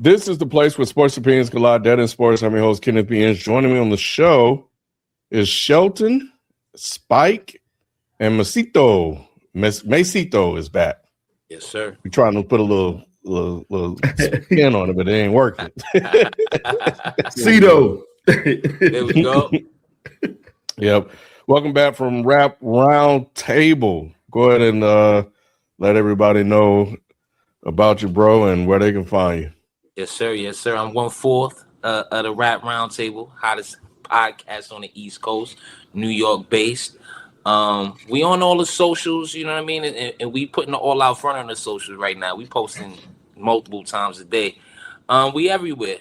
This is the place where sports opinions collide. Dead in sports. I'm your host, Kenneth B. Inch. Joining me on the show is Shelton, Spike, and Macito. Macito is back. Yes, sir. We're trying to put a little spin on it, but it ain't working. Cito. There we go. Yep. Welcome back from Rap Round Table. Go ahead and let everybody know about you, bro, and where they can find you. Yes, sir. Yes, sir. I'm 1/4 of the Rap Roundtable, hottest podcast on the East Coast, New York based. We on all the socials, you know what I mean, and we putting the all out front on the socials right now. We posting multiple times a day. We everywhere.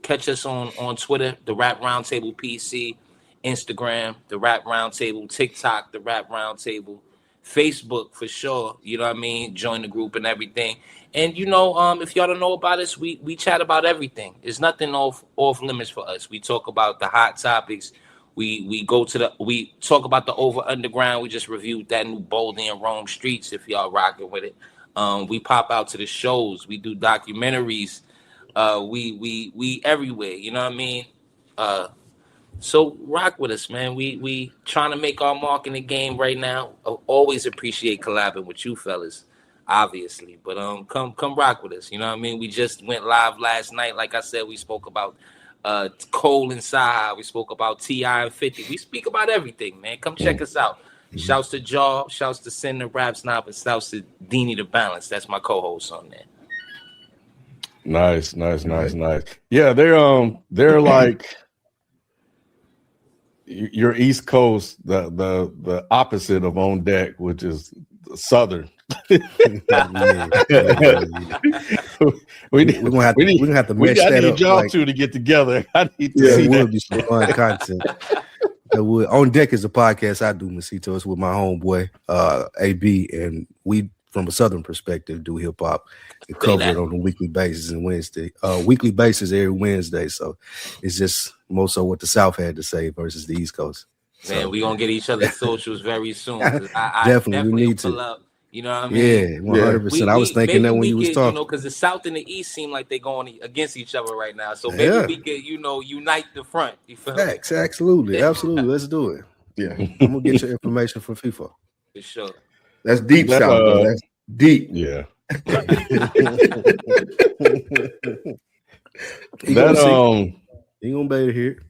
Catch us on Twitter, the Rap Roundtable PC, Instagram, the Rap Roundtable, TikTok, the Rap Roundtable, Facebook for sure. You know what I mean? Join the group and everything. And if y'all don't know about us, we chat about everything. There's nothing off limits for us. We talk about the hot topics. We talk about the over underground. We just reviewed that new Boldy and Rome Streets. If y'all rocking with it, we pop out to the shows. We do documentaries. We everywhere. You know what I mean? So rock with us, man. We trying to make our mark in the game right now. I always appreciate collabing with you fellas, obviously. But come rock with us. You know what I mean? We just went live last night. Like I said, we spoke about Cole and Saha. We spoke about T.I. and 50. We speak about everything, man. Come check us out. Shouts to Jaw, shouts to Sin the Rap Snob, and shouts to Deanie the Balance. That's my co-host on there. Nice. Yeah, they're like your East Coast, the opposite of On Deck, which is Southern. We're gonna have to mesh that up. I need y'all two to get together. I need to see that. Be some fun content. On Deck is a podcast I do, Macito. It's with my homeboy AB, and we, from a Southern perspective, do hip hop and cover it on a weekly basis and weekly basis every Wednesday. So it's just more so what the South had to say versus the East Coast. Man, we gonna get each other's socials very soon. I definitely we need to. Up, you know what I mean? Yeah, 100%. I was thinking that when you was talking, because the South and the East seem like they're going against each other right now. So maybe we could, unite the front. You feel Facts, absolutely. Let's do it. Yeah, I'm gonna get your information from FIFA. For sure. That's deep, South. That's deep. Yeah. You gonna be able to hear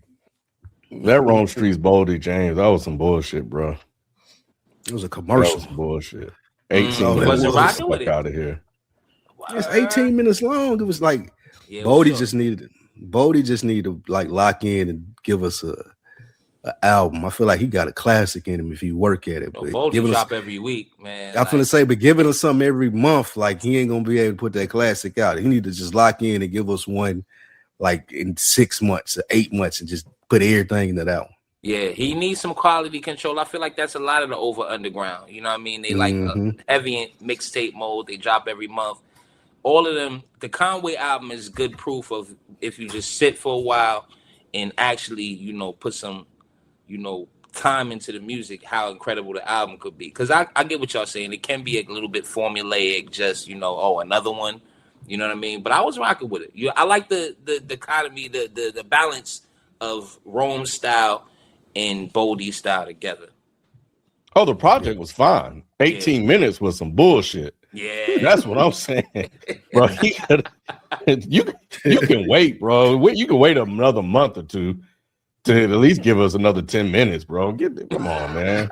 that Rome Street's Boldy James. That was some bullshit, bro. It was a commercial. That was bullshit. 18 minutes out of here. It's 18 minutes long. It was like Boldy just needed to like lock in and give us a album. I feel like he got a classic in him if he work at it. But Boldy drop every week, man. I'm finna say, but giving us something every month, like he ain't gonna be able to put that classic out. He need to just lock in and give us one like in 6 months or 8 months and just put everything in that album. Yeah, he needs some quality control. I feel like that's a lot of the over underground. You know what I mean? They like heavy in mixtape mode. They drop every month. All of them. The Conway album is good proof of if you just sit for a while and actually, put some, time into the music, how incredible the album could be. Because I get what y'all saying. It can be a little bit formulaic, just, another one. You know what I mean? But I was rocking with it. I like the dichotomy, the balance of Rome style and Boldy style together. Oh, the project was fine. 18 minutes was some bullshit. Yeah, that's what I'm saying, bro. You can wait, bro. You can wait another month or two to at least give us another 10 minutes, bro. Come on, man.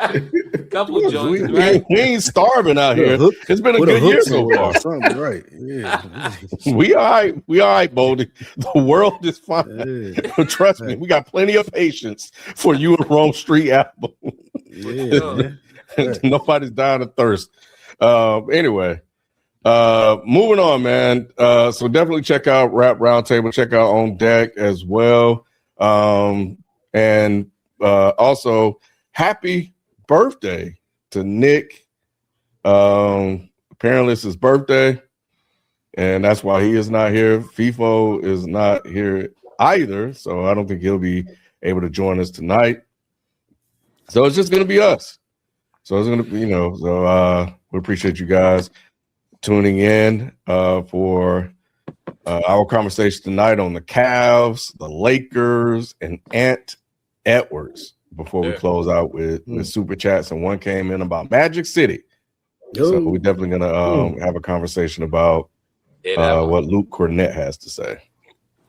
Couple joints, right? We ain't starving out here. It's been a good year so far. Right? Yeah. We all right, Boldy. The world is fine. Yeah. Trust me, we got plenty of patience for you and Rome Street album. Yeah. Nobody's dying of thirst. Anyway, moving on, man. So definitely check out Rap Roundtable. Check out On Deck as well. And also happy birthday to Nick. Apparently it's his birthday, and that's why he is not here. FIFO is not here either, so I don't think he'll be able to join us tonight. So it's just gonna be us. So it's gonna be, we appreciate you guys tuning in for Our conversation tonight on the Cavs, the Lakers, and Ant Edwards before we close out with super chats. And one came in about Magic City. So we're definitely going to have a conversation about what Luke Cornett has to say.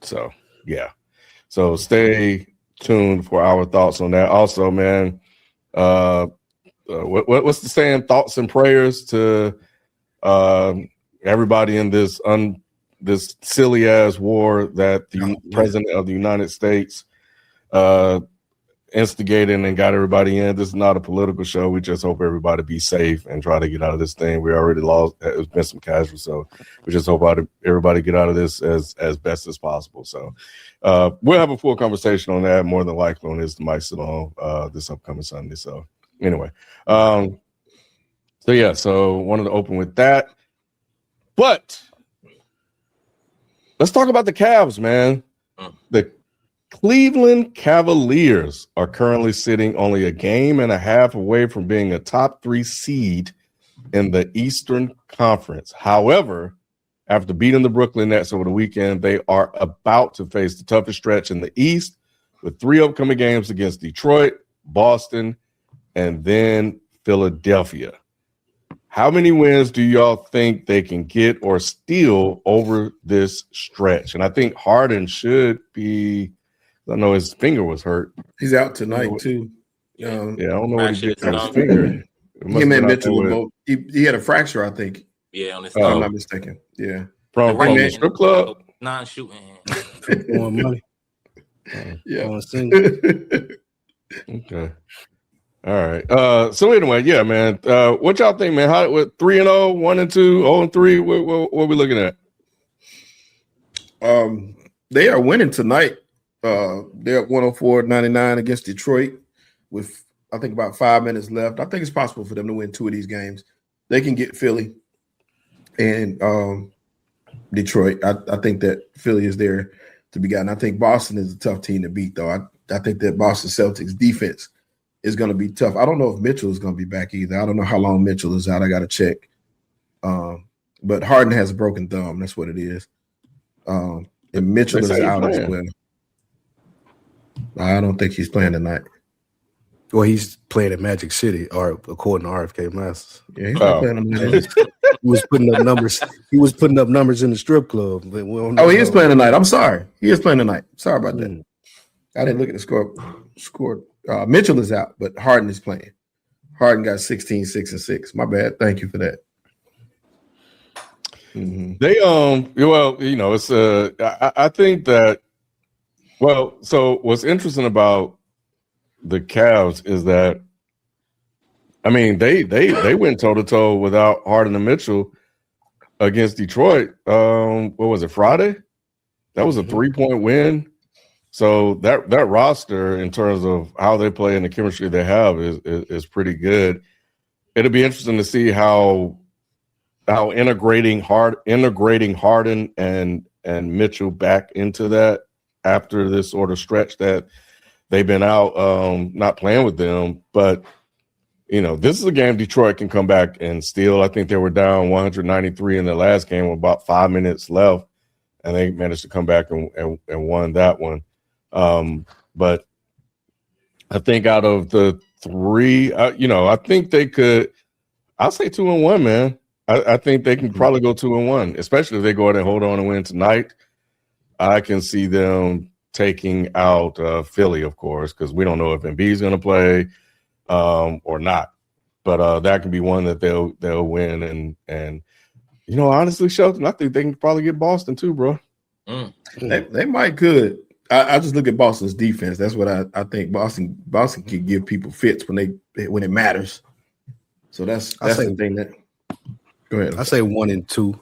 So, yeah. So stay tuned for our thoughts on that. Also, man, what's the saying? Thoughts and prayers to everybody in this silly ass war that the president of the United States instigated and got everybody in. This is not a political show. We just hope everybody be safe and try to get out of this thing. We already lost. It's been some casualties, so we just hope everybody get out of this as best as possible. So we'll have a full conversation on that more than likely on this Mike Salon this upcoming Sunday. So anyway, so wanted to open with that, but let's talk about the Cavs, man. The Cleveland Cavaliers are currently sitting only a game and a half away from being a top 3 seed in the Eastern Conference. However, after beating the Brooklyn Nets over the weekend, they are about to face the toughest stretch in the East with 3 upcoming games against Detroit, Boston, and then Philadelphia. How many wins do y'all think they can get or steal over this stretch? And I think Harden should be. I know his finger was hurt. He's out tonight too. I don't know what he did to his finger. Him and Mitchell were both. He had a fracture, I think. Yeah, on his if I'm not mistaken. Yeah, from the strip club. Non-shooting. More money. Yeah. Okay. All right. So anyway, yeah, man. What y'all think, man? How 3-0, 1-2, 0-3? What we looking at? They are winning tonight. They're at 104-99 against Detroit with I think about 5 minutes left. I think it's possible for them to win 2 of these games. They can get Philly and Detroit. I think that Philly is there to be gotten. I think Boston is a tough team to beat, though. I think that Boston Celtics defense is going to be tough. I don't know if Mitchell is going to be back either. I don't know how long Mitchell is out. I got to check. But Harden has a broken thumb. That's what it is. And Mitchell is out as well. I don't think he's playing tonight. Well, he's playing at Magic City, or according to RFK Masters. Yeah, he's not playing tonight. He was putting up numbers. He was putting up numbers in the strip club. But he is playing tonight. I'm sorry. He is playing tonight. Sorry about that. I didn't look at the score. Mitchell is out, but Harden is playing. Harden got 16, 6, and 6. My bad. Thank you for that. Mm-hmm. They it's I think that so what's interesting about the Cavs is that I mean they went toe to toe without Harden and Mitchell against Detroit. What was it, Friday? That was a 3-point win. So that roster, in terms of how they play and the chemistry they have, is pretty good. It'll be interesting to see how integrating Harden and Mitchell back into that after this sort of stretch that they've been out not playing with them. But this is a game Detroit can come back and steal. I think they were down 193 in the last game with about 5 minutes left, and they managed to come back and won that one. But I think out of the 3, I think they could. I'll say 2-1, man. I think they can probably go 2-1, especially if they go out and hold on and win tonight. I can see them taking out Philly, of course, because we don't know if Embiid is going to play or not. But that can be one that they'll win. And honestly, Shelton, I think they can probably get Boston too, bro. They might could. I just look at Boston's defense. That's what I think. Boston can give people fits when it matters. So that's the thing that. Go ahead. I say 1 and 2.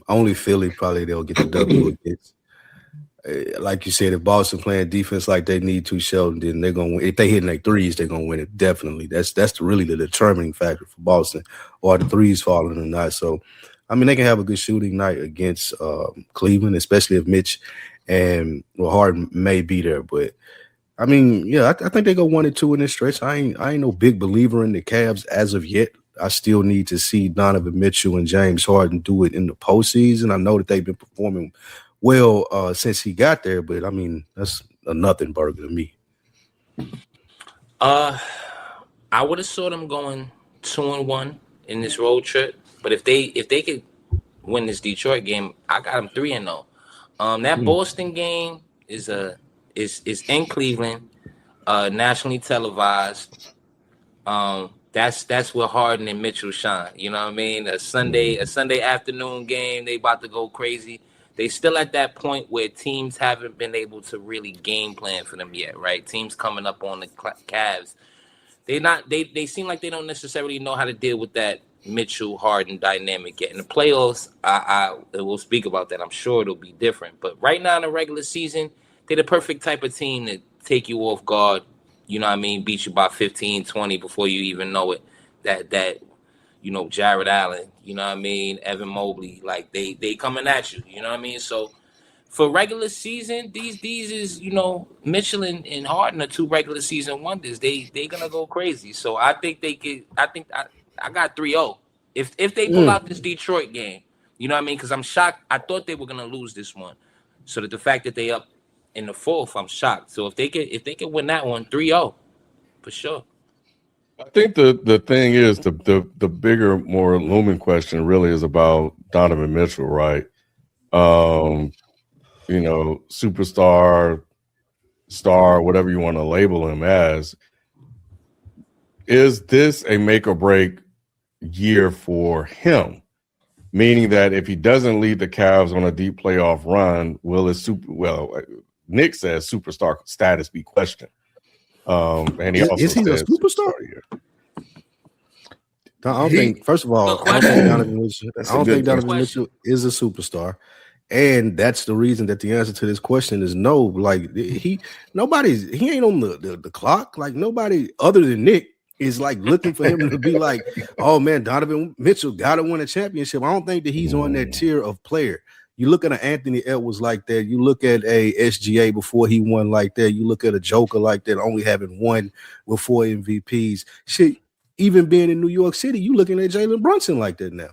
Only Philly probably they'll get the W against. Like you said, if Boston playing defense like they need to, Sheldon, then they're gonna win. If they hitting their threes, they're gonna win it definitely. That's really the determining factor for Boston, or the threes falling or not. So, I mean, they can have a good shooting night against Cleveland, especially if Mitch and Harden may be there. But I mean, yeah, I think they go 1 and 2 in this stretch. I ain't no big believer in the Cavs as of yet. I still need to see Donovan Mitchell and James Harden do it in the postseason. I know that they've been performing well since he got there, but I mean, that's a nothing burger to me. I would have saw them going 2-1 in this road trip, but if they could win this Detroit game, I got them 3-0. That Boston game is in Cleveland, nationally televised. That's where Harden and Mitchell shine. You know what I mean? A Sunday afternoon game. They about to go crazy. They still at that point where teams haven't been able to really game plan for them yet, right? Teams coming up on the Cavs. They seem like they don't necessarily know how to deal with that Mitchell Harden dynamic yet. In the playoffs, I will speak about that. I'm sure it'll be different. But right now in the regular season, they're the perfect type of team to take you off guard. You know what I mean? Beat you by 15, 20 before you even know it. That you know, Jared Allen, you know what I mean? Evan Mobley, like they coming at you. You know what I mean? So for regular season, these is, you know, Mitchell and Harden are 2 regular season wonders. They gonna go crazy. So I think they could. I got 3-0 if they pull out this Detroit game. You know what I mean? Because I'm shocked. I thought they were gonna lose this one. So that the fact that they up in the 4th, I'm shocked. So if they could win that one, 3-0 for sure. I think the thing is the bigger, more looming question really is about Donovan Mitchell, right? You know, superstar, star, whatever you want to label him as. Is this a make or break year for him? Meaning that if he doesn't lead the Cavs on a deep playoff run, will his Nick says superstar status be questioned? And he also is he a superstar? I don't think. First of all, I don't think Donovan Mitchell is a superstar, and that's the reason that the answer to this question is no. Like he ain't on the clock. Like nobody other than Nick is like looking for him to be like, oh man, Donovan Mitchell got to win a championship. I don't think that he's on that tier of player. You look at an Anthony Edwards like that. You look at a SGA before he won like that. You look at a Joker like that, only having won with 4 MVPs. Shit, even being in New York City, you looking at Jalen Brunson like that now.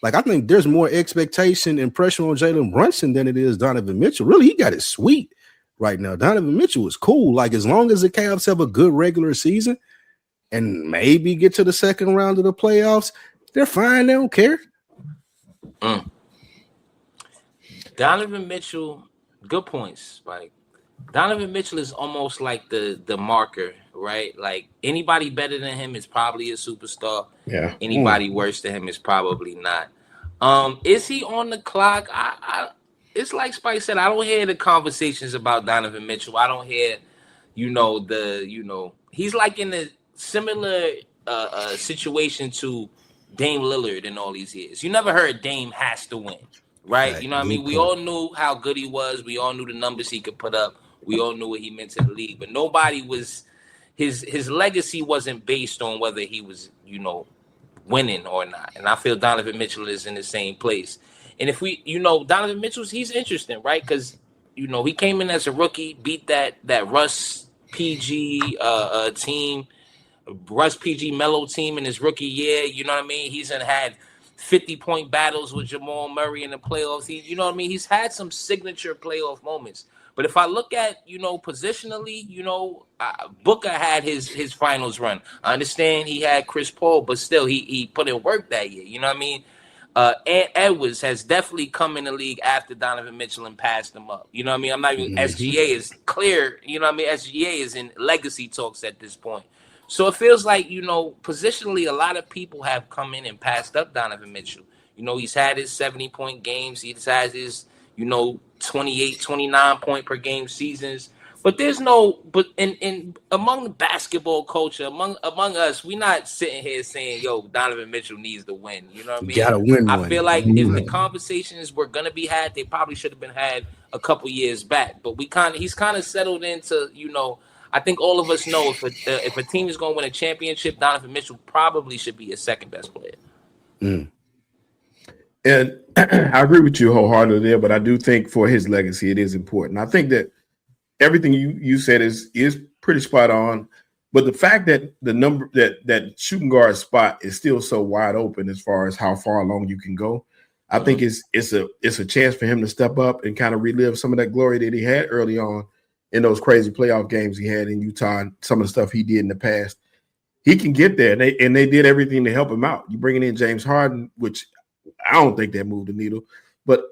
Like, I think there's more expectation and pressure on Jalen Brunson than it is Donovan Mitchell. Really, he got it sweet right now. Donovan Mitchell is cool. Like, as long as the Cavs have a good regular season and maybe get to the second round of the playoffs, they're fine. They don't care. Donovan Mitchell, good points. Like Donovan Mitchell is almost like the marker, right? Like anybody better than him is probably a superstar. Yeah. Anybody worse than him is probably not. Is he on the clock? I it's like Spike said, I don't hear the conversations about Donovan Mitchell. I don't hear, he's like in a similar situation to Dame Lillard in all these years. You never heard Dame has to win. Right? You know what I mean? We all knew how good he was. We all knew the numbers he could put up. We all knew what he meant to the league. But nobody was his legacy wasn't based on whether he was, winning or not. And I feel Donovan Mitchell is in the same place. And if we, Donovan Mitchell's, he's interesting, right? Because, he came in as a rookie, beat that Russ PG team, Russ PG Melo team in his rookie year. You know what I mean? He's had 50-point battles with Jamal Murray in the playoffs. He's had some signature playoff moments. But if I look at, positionally, Booker had his finals run. I understand he had Chris Paul, but still he put in work that year. You know what I mean? And Edwards has definitely come in the league after Donovan Mitchell and passed him up. You know what I mean? I'm not even SGA is clear. You know what I mean? SGA is in legacy talks at this point. So it feels like, positionally, a lot of people have come in and passed up Donovan Mitchell. He's had his 70-point games. He's had his, 28, 29-point per game seasons. But there's in among the basketball culture, among us, we're not sitting here saying, yo, Donovan Mitchell needs to win. You know what I mean? Gotta win. I feel like if the conversations were going to be had, they probably should have been had a couple years back. But he's kind of settled into, I think all of us know if a team is going to win a championship, Donovan Mitchell probably should be a second best player. And I agree with you wholeheartedly there, but I do think for his legacy, it is important. I think that everything you said is pretty spot on. But the fact that that shooting guard spot is still so wide open as far as how far along you can go, I think it's a chance for him to step up and kind of relive some of that glory that he had early on in those crazy playoff games he had in Utah and some of the stuff he did in the past. He can get there, and they did everything to help him out. You bringing in James Harden, which I don't think that moved the needle, but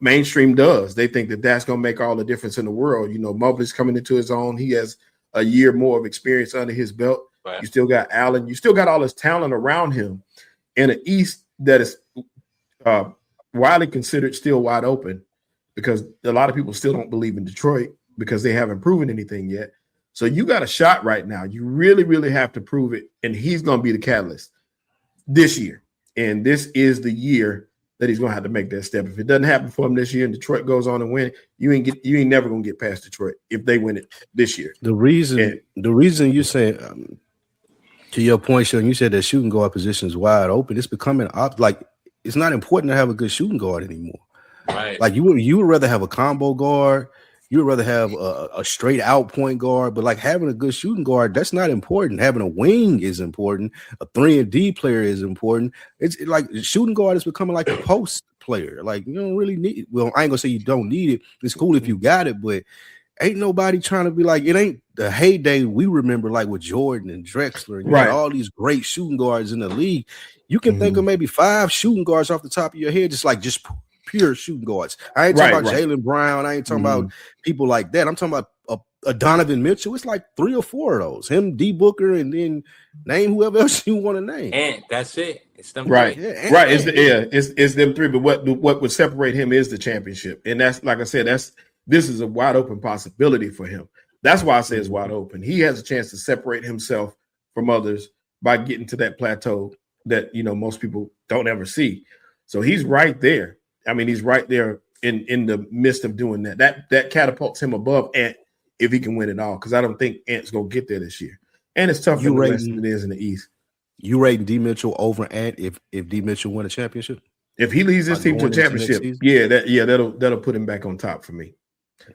mainstream does. They think that that's going to make all the difference in the world. Mobley's coming into his own. He has a year more of experience under his belt. Right. You still got Allen. You still got all this talent around him in an East that is widely considered still wide open, because a lot of people still don't believe in Detroit because they haven't proven anything yet. So you got a shot right now. You really, really have to prove it, and he's going to be the catalyst this year. And this is the year that he's going to have to make that step. If it doesn't happen for him this year and Detroit goes on and win, you ain't never going to get past Detroit if they win it this year. The reason you say, to your point, Sean, you said that shooting guard position is wide open. It's becoming like it's not important to have a good shooting guard anymore. Right. Like you would rather have a combo guard. You would rather have a straight out point guard, but like having a good shooting guard, that's not important. Having a wing is important. A 3-and-D player is important. It's like shooting guard is becoming like a post player. Like you don't really need it. Well, I ain't gonna say you don't need it. It's cool if you got it, but ain't nobody trying to be like, it ain't the heyday we remember, like with Jordan and Drexler and right. all these great shooting guards in the league. You can think of maybe 5 shooting guards off the top of your head, just pure shooting guards. I ain't talking about Jaylen Brown. I ain't talking about people like that. I'm talking about a Donovan Mitchell. It's like 3 or 4 of those. Him, D Booker, and then name whoever else you want to name. And that's it. It's them right. three. Yeah, right. It's them 3. But what would separate him is the championship. And that's, like I said, this is a wide open possibility for him. That's why I say it's wide open. He has a chance to separate himself from others by getting to that plateau that most people don't ever see. So he's right there. I mean, he's right there in the midst of doing that. That catapults him above Ant if he can win it all, because I don't think Ant's going to get there this year. And it's tougher in the West than it is in the East. You rating D. Mitchell over Ant if D. Mitchell win a championship? If he leads his team to a championship, that'll put him back on top for me.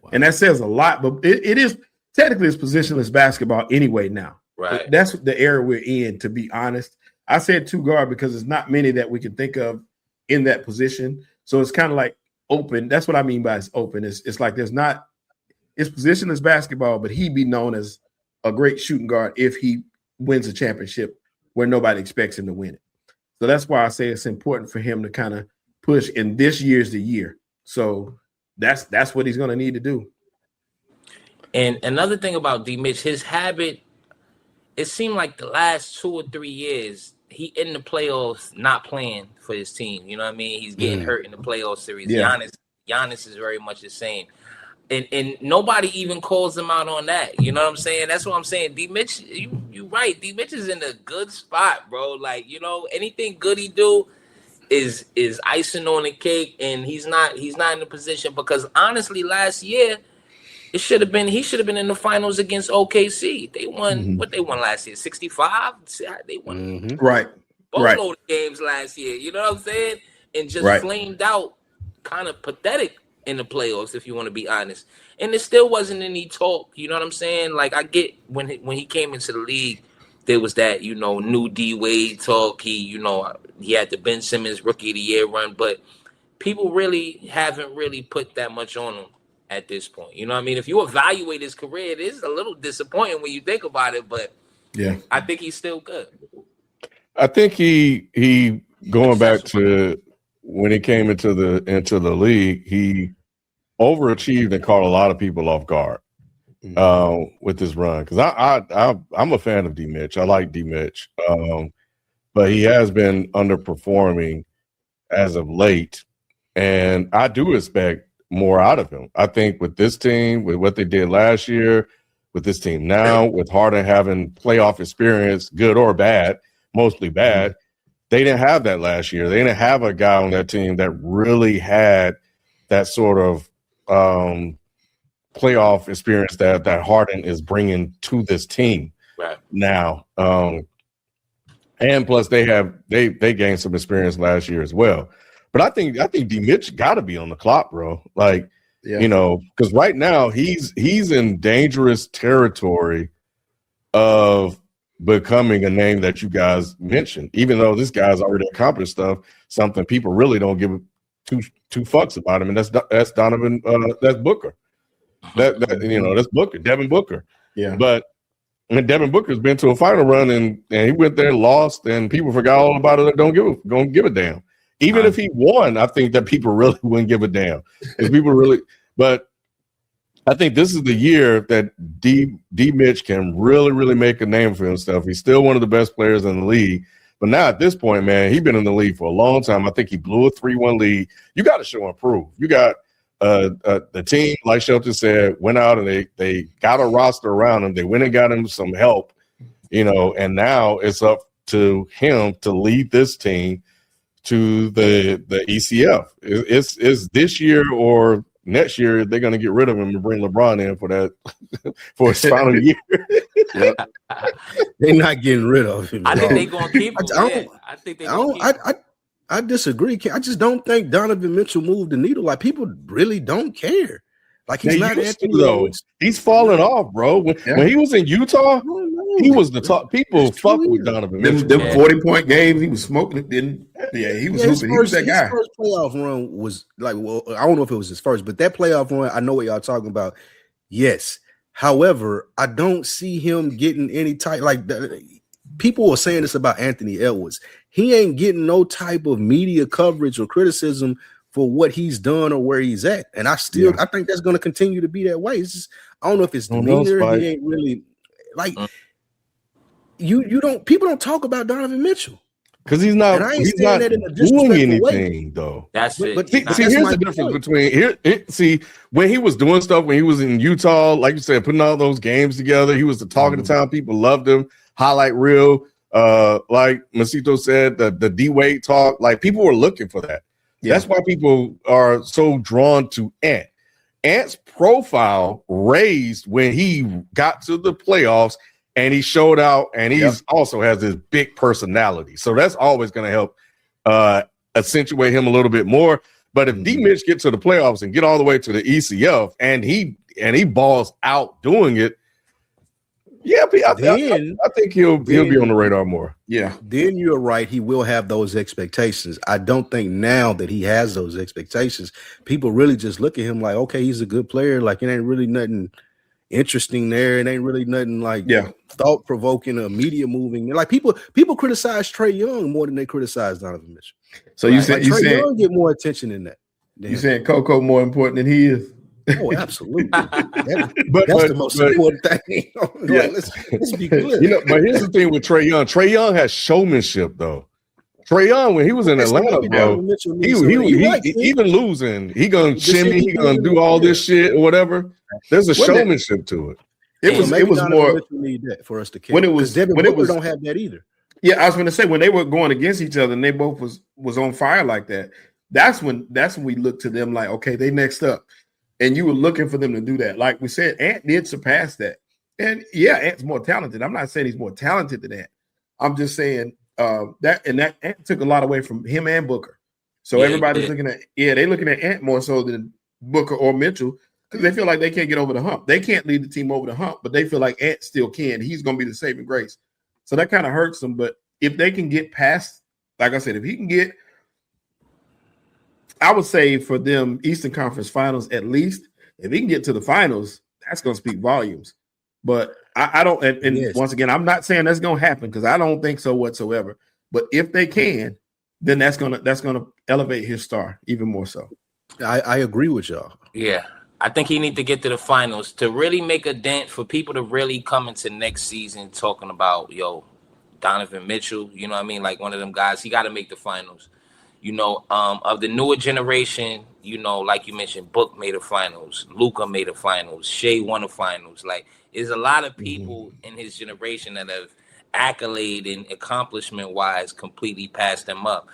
Wow. And that says a lot, but it is technically it's positionless basketball anyway now. Right. That's the era we're in, to be honest. I said 2 guard because there's not many that we can think of in that position. So it's kind of like open. That's what I mean by it's open. It's like it's positionless basketball, but he'd be known as a great shooting guard if he wins a championship where nobody expects him to win it. So that's why I say it's important for him to kind of push, and this year's the year. So that's what he's going to need to do. And another thing about D. Mitch, his habit, it seemed like the last 2 or 3 years, he in the playoffs not playing for his team. You know what I mean? He's getting hurt in the playoff series. Yeah. Giannis is very much the same. And nobody even calls him out on that. You know what I'm saying? That's what I'm saying. D. Mitch, you right. D. Mitch is in a good spot, bro. Like, anything good he do is icing on the cake, and he's not in the position, because honestly, last year he should have been in the finals against OKC. They won what they won last year, 65. They won boatload of games last year. You know what I'm saying? And just flamed out, kind of pathetic in the playoffs, if you want to be honest. And there still wasn't any talk. You know what I'm saying? Like, I get when he came into the league, there was that new D Wade talk. He had the Ben Simmons Rookie of the Year run, but people really haven't put that much on him at this point. You know what I mean? If you evaluate his career, it is a little disappointing when you think about it, but yeah, I think he's still good. I think he going back to when he came into the league, he overachieved and caught a lot of people off guard with his run. Because I'm a fan of D. Mitch. I like D. Mitch, but he has been underperforming as of late, and I do expect more out of him. I think with this team, with what they did last year, with this team now, with Harden having playoff experience, good or bad, mostly bad, they didn't have that last year. They didn't have a guy on that team that really had that sort of playoff experience that Harden is bringing to this team now. And plus they gained some experience last year as well. But I think D. Mitch got to be on the clock, bro. Like, because right now he's in dangerous territory of becoming a name that you guys mentioned, even though this guy's already accomplished stuff, something people really don't give two fucks about him, and that's Donovan, that's Booker. That's Booker, Devin Booker. Yeah. But when Devin Booker's been to a final run and he went there, lost, and people forgot all about it, don't give a damn. Even if he won, I think that people really wouldn't give a damn. Because people really, but I think this is the year that D Mitch can really, really make a name for himself. He's still one of the best players in the league. But now at this point, man, he's been in the league for a long time. I think he blew a 3-1 lead. You got to show and prove. You got the team, like Shelton said, went out and they got a roster around him. They went and got him some help, and now it's up to him to lead this team to the ECF. It's this year or next year they're going to get rid of him and bring LeBron in for that for his final year. They're not getting rid of him. I think they're going to keep him. I think they're going to keep him. I disagree. I just don't think Donovan Mitchell moved the needle. Like, people really don't care. Like, he's not Anthony Edwards. He's falling off, bro. When he was in Utah, he was the top. People fuck with Donovan Mitchell. Them 40-point games, he was smoking it. He was hooping. He was that guy. His first playoff run was like, well, I don't know if it was his first, but that playoff run, I know what y'all talking about. Yes. However, I don't see him getting any type, like, people were saying this about Anthony Edwards. He ain't getting no type of media coverage or criticism for what he's done or where he's at. And I think that's going to continue to be that way. It's just, I don't know if it's demeanor. He ain't really like people don't talk about Donovan Mitchell. Because he's not doing anything, though. That's it. But see, here's the difference between when he was doing stuff, when he was in Utah, like you said, putting all those games together, he was the talk of the town. People loved him. Highlight reel. Like Masito said, the D-Wade talk, like, people were looking for that. Yeah. That's why people are so drawn to Ant. Ant's profile raised when he got to the playoffs and he showed out, and he's also has this big personality. So that's always going to help accentuate him a little bit more. But if D Mitch get to the playoffs and get all the way to the ECF and he balls out doing it, I think he'll be on the radar more. Yeah. Then you're right. He will have those expectations. I don't think now that he has those expectations, people really just look at him like, okay, he's a good player. Like, it ain't really nothing interesting there. It ain't really nothing like thought provoking or media moving. Like, people criticize Trae Young more than they criticize Donovan Mitchell. So you said Trae Young get more attention than that. You saying Coco more important than he is? Oh, absolutely. That's the most important thing. Let's be clear. But here's the thing with Trae Young. Trae Young has showmanship, thow. Trae Young, when he was in Atlanta, bro, he even losing, he gonna shimmy, he gonna do all this shit or whatever. There's a showmanship to it. It was more need that for us to care. When it was don't have that either. Yeah, I was going to say, when they were going against each other and they both was on fire like that, that's when we looked to them like, okay, they next up. And you were looking for them to do that. Like we said, Ant did surpass that. And Ant's more talented. I'm not saying he's more talented than Ant. I'm just saying that Ant took a lot away from him and Booker. So everybody's looking at they're looking at Ant more so than Booker or Mitchell, because they feel like they can't get over the hump. They can't lead the team over the hump, but they feel like Ant still can. He's going to be the saving grace. So that kind of hurts them. But if they can get past, like I said, if he can get, I would say for them, Eastern Conference Finals at least, if he can get to the finals, that's going to speak volumes. But I don't, and once again, I'm not saying that's going to happen because I don't think so whatsoever. But if they can, then that's gonna elevate his star even more so. I agree with y'all. Yeah. I think he needs to get to the finals to really make a dent, for people to really come into next season talking about, Donovan Mitchell, you know what I mean? Like one of them guys, he got to make the finals. Of the newer generation, like you mentioned, Book made the finals, Luka made the finals, Shea won the finals. Like, there's a lot of people in his generation that have accolade and accomplishment-wise completely passed him up.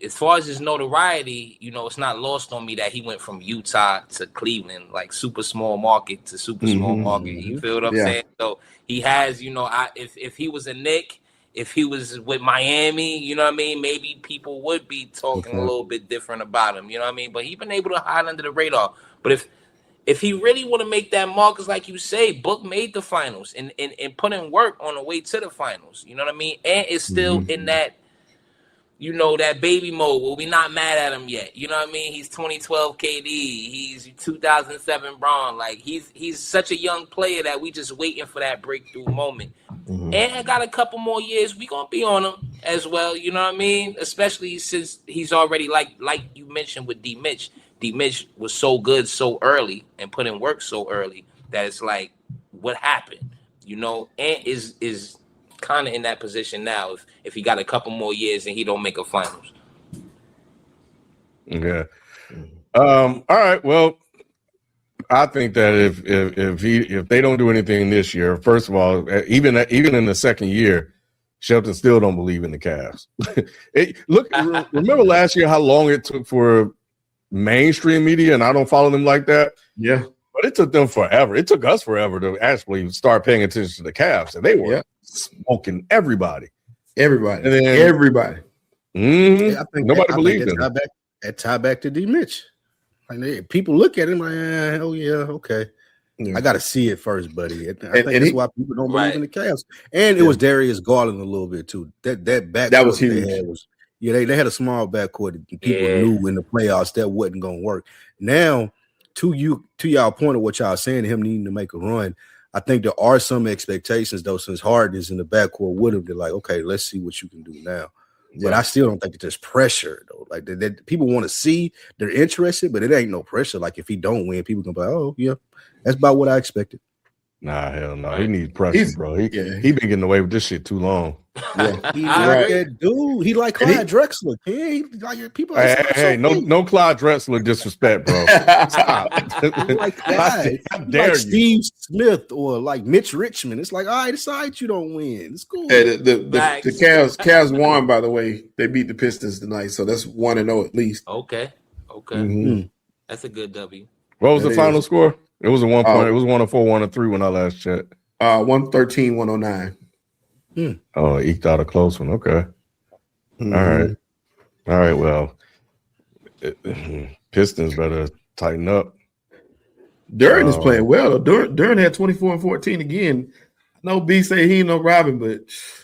As far as his notoriety, it's not lost on me that he went from Utah to Cleveland, like super small market to super small market. You feel what I'm saying? So he has, if he was a Knick, if he was with Miami, you know what I mean, maybe people would be talking a little bit different about him, you know what I mean? But he's been able to hide under the radar. But if he really want to make that mark, is like you say, Book made the finals and put in work on the way to the finals. You know what I mean? And it's still in that, that baby mode where we not mad at him yet. You know what I mean? He's 2012 KD. He's 2007 Braun. Like he's such a young player that we just waiting for that breakthrough moment. And I got a couple more years. We gonna be on him as well. You know what I mean? Especially since he's already like you mentioned with D Mitch. D Mitch was so good so early and put in work so early that it's like, what happened? Ant is kind of in that position now. If he got a couple more years and he don't make a finals. Yeah. All right. Well, I think that if they don't do anything this year, first of all, even in the second year, Shelton still don't believe in the Cavs. Remember last year how long it took for mainstream media, and I don't follow them like that. Yeah. But it took them forever. It took us forever to actually start paying attention to the Cavs, and they were smoking everybody. Everybody. And then, everybody. I think nobody believed in it. That tie back to D Mitch. Like people look at him like, oh yeah, okay. Yeah. I got to see it first, buddy. I think that's why people don't believe in the Cavs. And it was Darius Garland a little bit too. That back that was huge. They had a small backcourt. People knew in the playoffs that wasn't going to work. Now, to y'all point of what y'all saying, him needing to make a run, I think there are some expectations though, since Harden is in the backcourt with him. They're like, okay, let's see what you can do now. Yeah. But I still don't think that there's pressure though. Like that people want to see, they're interested, but it ain't no pressure. Like if he don't win, people can be like, oh yeah, that's about what I expected. Nah, hell no. He needs pressure, bro. He been getting away with this shit too long. Yeah. He like that dude. He like Clyde Drexler. He like people. Hey, no Clyde Drexler disrespect, bro. Stop. Like Clyde. How dare you? Steve Smith or like Mitch Richmond. It's like, all right, it's all right, you don't win. It's cool. Hey, the Cavs won, by the way. They beat the Pistons tonight, so that's 1-0 at least. Okay. Mm-hmm. That's a good W. What was the final score? It was a 1 point. It was 104, 103 when I last checked. 113, 109. Oh, eked out a close one. Okay. All right. Well, Pistons better tighten up. Duran is playing well. Duran had 24 and 14 again. No B say he ain't no Robin, but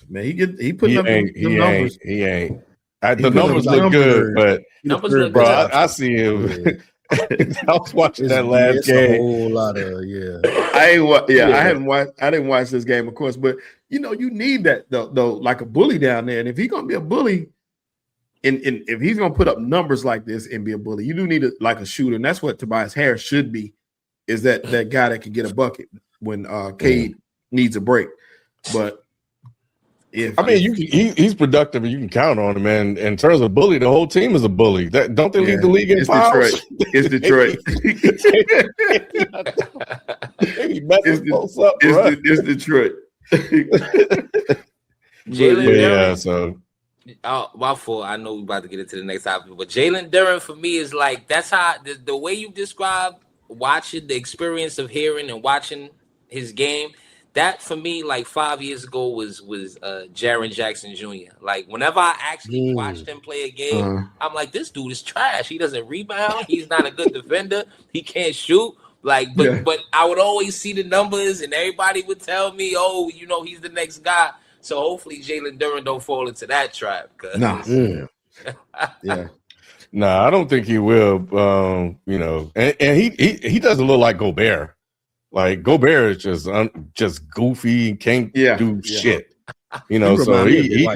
man, he put up the numbers. He ain't. The numbers look good, but numbers look bro, good. I see him. I was watching that last game. A whole lot of I didn't watch this game, of course, but you need that though, like a bully down there. And if he's gonna be a bully, and if he's gonna put up numbers like this and be a bully, you do need a shooter, and that's what Tobias Harris should be. Is that guy that can get a bucket when Cade needs a break? But he's productive and you can count on him. And in terms of bully, the whole team is a bully. Don't they lead the league in fouls? It's Detroit. It's Detroit. Jalen Duren. My fault. I know we're about to get into the next topic, but Jalen Duren for me is like that's how the way you describe watching the experience of hearing and watching his game. That for me, like 5 years ago, was Jaren Jackson Jr. Like whenever I actually watched him play a game, I'm like, this dude is trash. He doesn't rebound. He's not a good defender. He can't shoot. Like, but I would always see the numbers, and everybody would tell me, oh, he's the next guy. So hopefully Jalen Duren don't fall into that trap. Nah, I don't think he will. And he doesn't look like Gobert. Like Gobert is just goofy, can't do shit. So he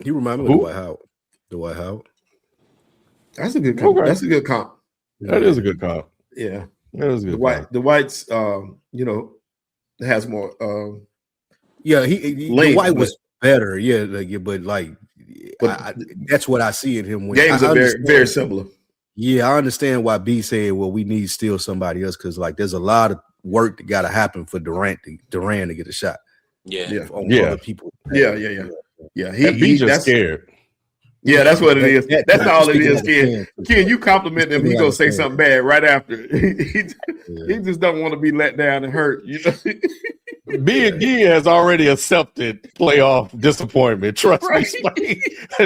reminded me of Dwight Howard. That's a good comp. Okay. That's a good comp. That is a good comp. Yeah, that is good. The White's has more. The White was better. But that's what I see in him. Games are very, very similar. Yeah, I understand why B said, well, we need still somebody else because there's a lot of work that got to happen for Durant to get a shot. Other people. Yeah. He's just scared. Yeah, that's what it is. That's all it is, kid. Kid, you compliment him, he gonna say something bad right after. He just don't want to be let down and hurt. B&D has already accepted playoff disappointment. Trust me,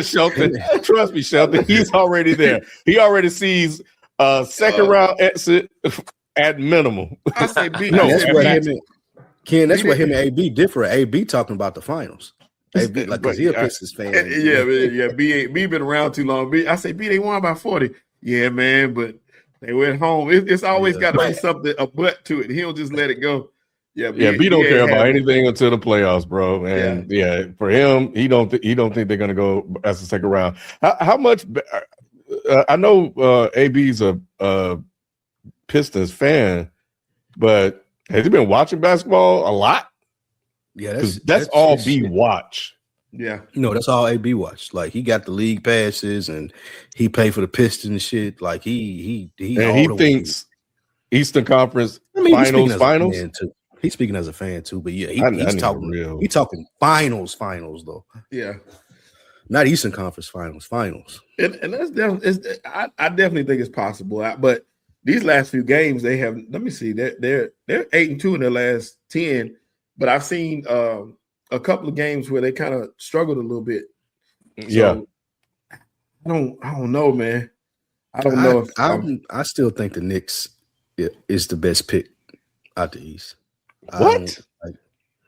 Shelton. Trust me, Shelton. He's already there. He already sees a second round exit at minimum. I say B. No, that's at what least. him and Ken. That's what him and AB differ. AB talking about the finals. AB like because he a But, Pistons fan. Yeah. B been around too long. I say B. They won by 40. Yeah, man, but they went home. It's always got to be something a butt to it. He don't just let it go. Yeah, B don't care about anything until the playoffs, bro. And for him, he don't think they're gonna go as the second round. How much? I know AB's a Pistons fan, but has he been watching basketball a lot? Yeah, that's all B watch. Yeah, no, that's all AB watch. Like he got the league passes and he paid for the Pistons shit. Like he thinks Eastern Conference finals. He's speaking as a fan too, but yeah, he's talking finals though. Yeah, not Eastern Conference finals. And that's definitely. I definitely think it's possible. But these last few games, they have. Let me see. They're 8-2 in their last 10. But I've seen a couple of games where they kind of struggled a little bit. So, I don't know, man. I don't know. I still think the Knicks is the best pick out the East. What?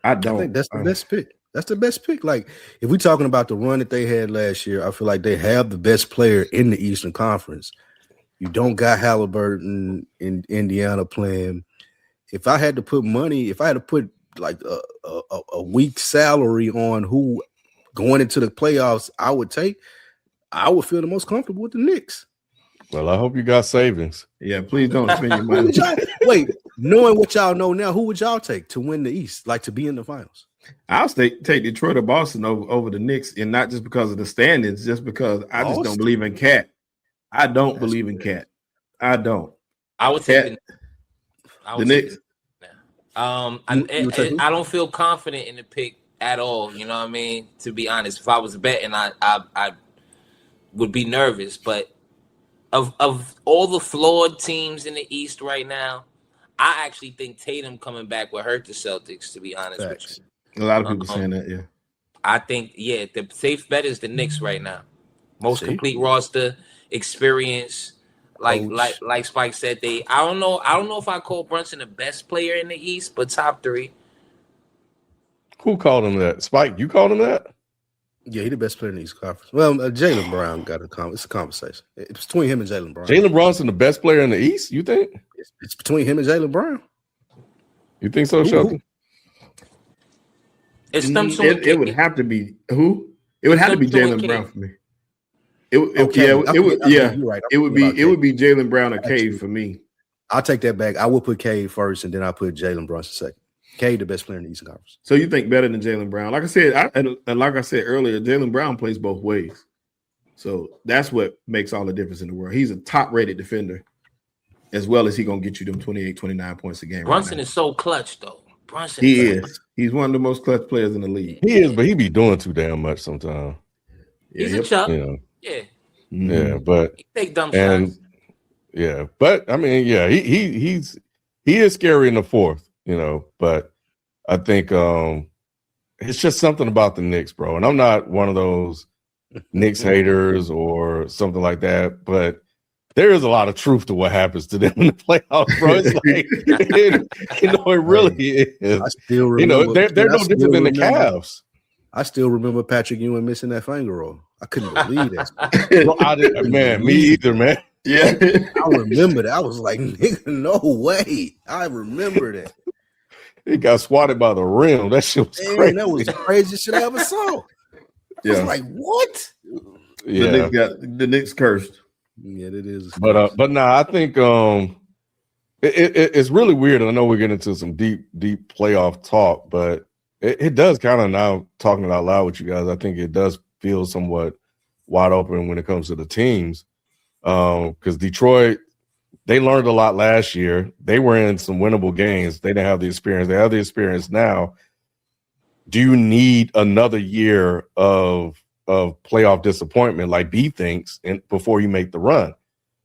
I think that's the best pick. That's the best pick. Like, if we're talking about the run that they had last year, I feel like they have the best player in the Eastern Conference. You don't got Halliburton in Indiana playing. If I had to put like a week's salary on who going into the playoffs I would feel the most comfortable with the Knicks. Well, I hope you got savings. Yeah, please don't spend your money. Wait, knowing what y'all know now, who would y'all take to win the East, like to be in the finals? I'll take Detroit or Boston over the Knicks, and not just because of the standings, just because I just don't believe in Cat. I don't believe in Cat. I don't. I would take the Knicks. I don't feel confident in the pick at all. You know what I mean? To be honest, if I was betting, I would be nervous. But of all the flawed teams in the East right now, I actually think Tatum coming back will hurt the Celtics. To be honest with you, a lot of people saying that. Yeah, I think the safe bet is the Knicks right now. Most complete roster, experience. Like Spike said, I don't know if I call Brunson the best player in the East, but top 3. Who called him that? Spike, you called him that? Yeah, he's the best player in the East Conference. Well, Jaylen Brown got it's a conversation. It's between him and Jaylen Brown. Jaylen Brunson the best player in the East, you think? It's between him and Jaylen Brown. You think so, Shelton? It would have to be who? It would have to be Jaylen Brown for me. It would be Jaylen Brown or Cade for me. I'll take that back. I will put Cade first, and then I'll put Jaylen Brunson second. Cade, the best player in the Eastern Conference. So you think better than Jaylen Brown? Like I said, like I said earlier, Jaylen Brown plays both ways. So that's what makes all the difference in the world. He's a top-rated defender, as well as he's gonna get you them 28, 29 points a game. Brunson is so clutch, though. He is. He's one of the most clutch players in the league. He is, but he be doing too damn much sometimes. He's a chub. Yeah. Mm-hmm. Yeah, but he take dumb shots. Yeah, but I mean, yeah, he is scary in the fourth, but I think it's just something about the Knicks, bro. And I'm not one of those Knicks haters or something like that, but there is a lot of truth to what happens to them in the playoffs, bro. It's like, it really is. I still remember, they're no different than the Cavs. I still remember Patrick Ewing missing that finger roll. I couldn't believe that. Bro, me either, man. Yeah, I remember that. I was like, nigga, no way. I remember that. He got swatted by the rim. That shit was crazy. That was the craziest shit I ever saw. I was like, what? Yeah, the Knicks cursed. Yeah, it is. But I think it's really weird. And I know we're getting into some deep playoff talk, but it does kind of, now talking it out loud with you guys, I think it does feel somewhat wide open when it comes to the teams. Because Detroit, they learned a lot last year. They were in some winnable games. They didn't have the experience. They have the experience now. Do you need another year of playoff disappointment like B thinks before you make the run?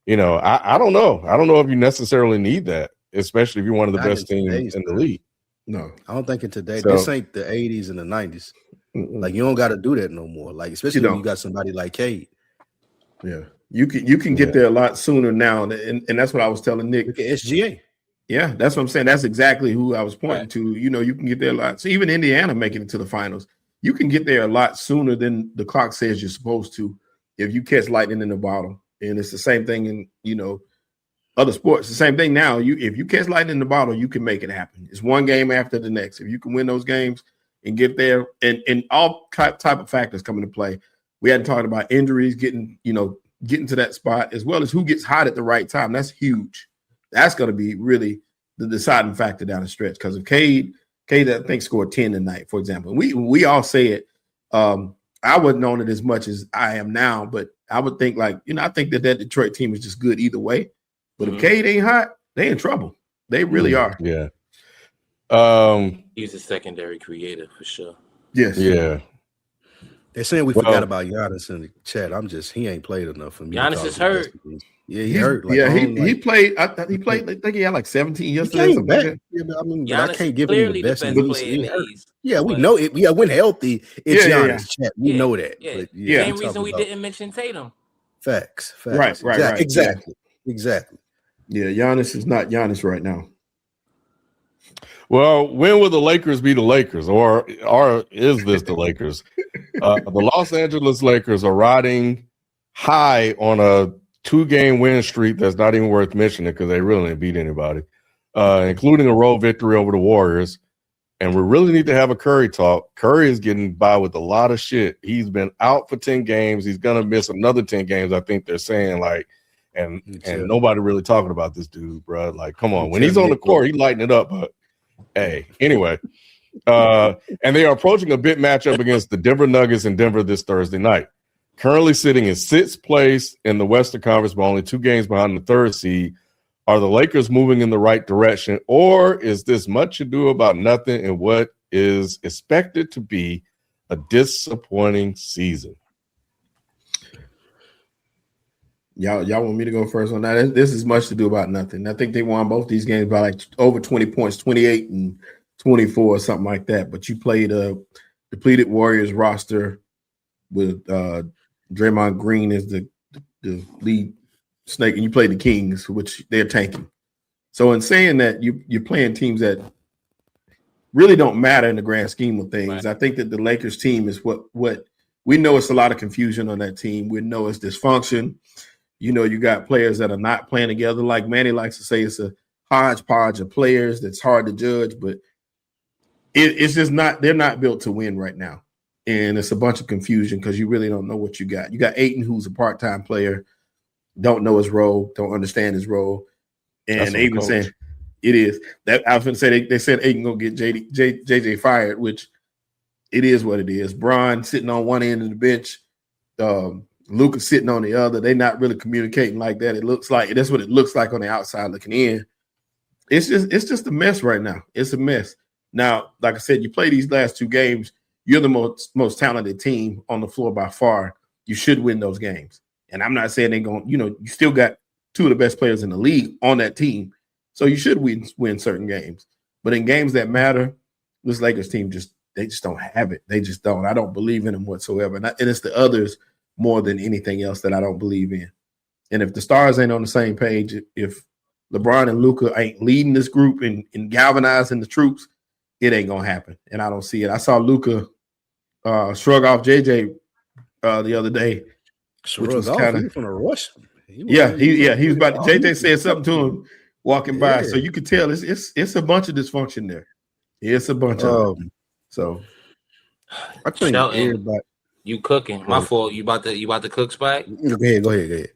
I don't know. I don't know if you necessarily need that, especially if you're one of the best teams in the league. No, I don't think in today. This ain't the 80s and the 90s. Like, you don't got to do that no more. Like, especially when you got somebody like Cade. Yeah, you can get there a lot sooner now, and that's what I was telling Nick. Look at SGA. Yeah, that's what I'm saying. That's exactly who I was pointing to. You know, you can get there a lot. So even Indiana making it to the finals, you can get there a lot sooner than the clock says you're supposed to if you catch lightning in the bottle. And it's the same thing in, you know, other sports. The same thing now. If you catch lightning in the bottle, you can make it happen. It's one game after the next. If you can win those games and get there, and all type of factors come into play. We hadn't talked about injuries, getting to that spot, as well as who gets hot at the right time. That's huge. That's going to be really the deciding factor down the stretch. Because if Cade, I think, scored 10 tonight, for example. We all say it. I wouldn't own it as much as I am now, but I would think I think that Detroit team is just good either way. But if Cade ain't hot, they in trouble. They really are. Yeah. He's a secondary creator for sure. Yes. Yeah. They're saying we forgot about Giannis in the chat. He ain't played enough for me. Giannis is hurt. Yeah, he hurt. He played. I think he had like 17 yesterday. Yeah, but I can't give him the best. Yeah, we know it. Yeah, when healthy, it's Giannis. Chat. We know that. Yeah. Same reason we didn't mention Tatum. Facts. Right. Exactly. Yeah, Giannis is not Giannis right now. Well, when will the Lakers be the Lakers, or is this the Lakers? The Los Angeles Lakers are riding high on a 2-game win streak that's not even worth mentioning because they really didn't beat anybody, including a road victory over the Warriors. And we really need to have a Curry talk. Curry is getting by with a lot of shit. He's been out for 10 games. He's going to miss another 10 games, I think they're saying, and nobody really talking about this dude, bro. Like, come on. When he's on the court, he lighting it up, but hey, anyway. And they are approaching a big matchup against the Denver Nuggets in Denver this Thursday night. Currently sitting in 6th place in the Western Conference, but only 2 games behind the 3rd seed. Are the Lakers moving in the right direction, or is this much ado about nothing in what is expected to be a disappointing season? Y'all want me to go first on that? This is much to do about nothing. I think they won both these games by like over 20 points, 28 and 24 or something like that. But you played a depleted Warriors roster with Draymond Green as the lead snake, and you played the Kings, which they're tanking. So in saying that, you're playing teams that really don't matter in the grand scheme of things. Right. I think that the Lakers team is what we know. It's a lot of confusion on that team. We know it's dysfunction. You know, you got players that are not playing together. Like Manny likes to say, it's a hodgepodge of players that's hard to judge, but it's just not – they're not built to win right now. And it's a bunch of confusion because you really don't know what you got. You got Ayton, who's a part-time player, don't know his role, don't understand his role. And they even saying it is. That I was going to say they said Ayton going to get JJ fired, which it is what it is. Bron sitting on one end of the bench, Luka sitting on the other. They're not really communicating like that. It looks like that's what it looks like on the outside looking in. It's just a mess right now. It's a mess. Now, like I said, you play these last 2 games. You're the most talented team on the floor by far. You should win those games. And I'm not saying they're going. You still got 2 of the best players in the league on that team, so you should win certain games. But in games that matter, this Lakers team just don't have it. They just don't. I don't believe in them whatsoever. And it's the others more than anything else that I don't believe in. And if the stars ain't on the same page, if LeBron and Luka ain't leading this group and galvanizing the troops, it ain't gonna happen. And I don't see it. I saw Luka shrug off JJ the other day, which was kind of from a rush. He was about to, JJ said something to him walking by, so you could tell it's a bunch of dysfunction there. It's a bunch of them. So I think everybody. You cooking? My fault. You about to cook, Spike? Go ahead.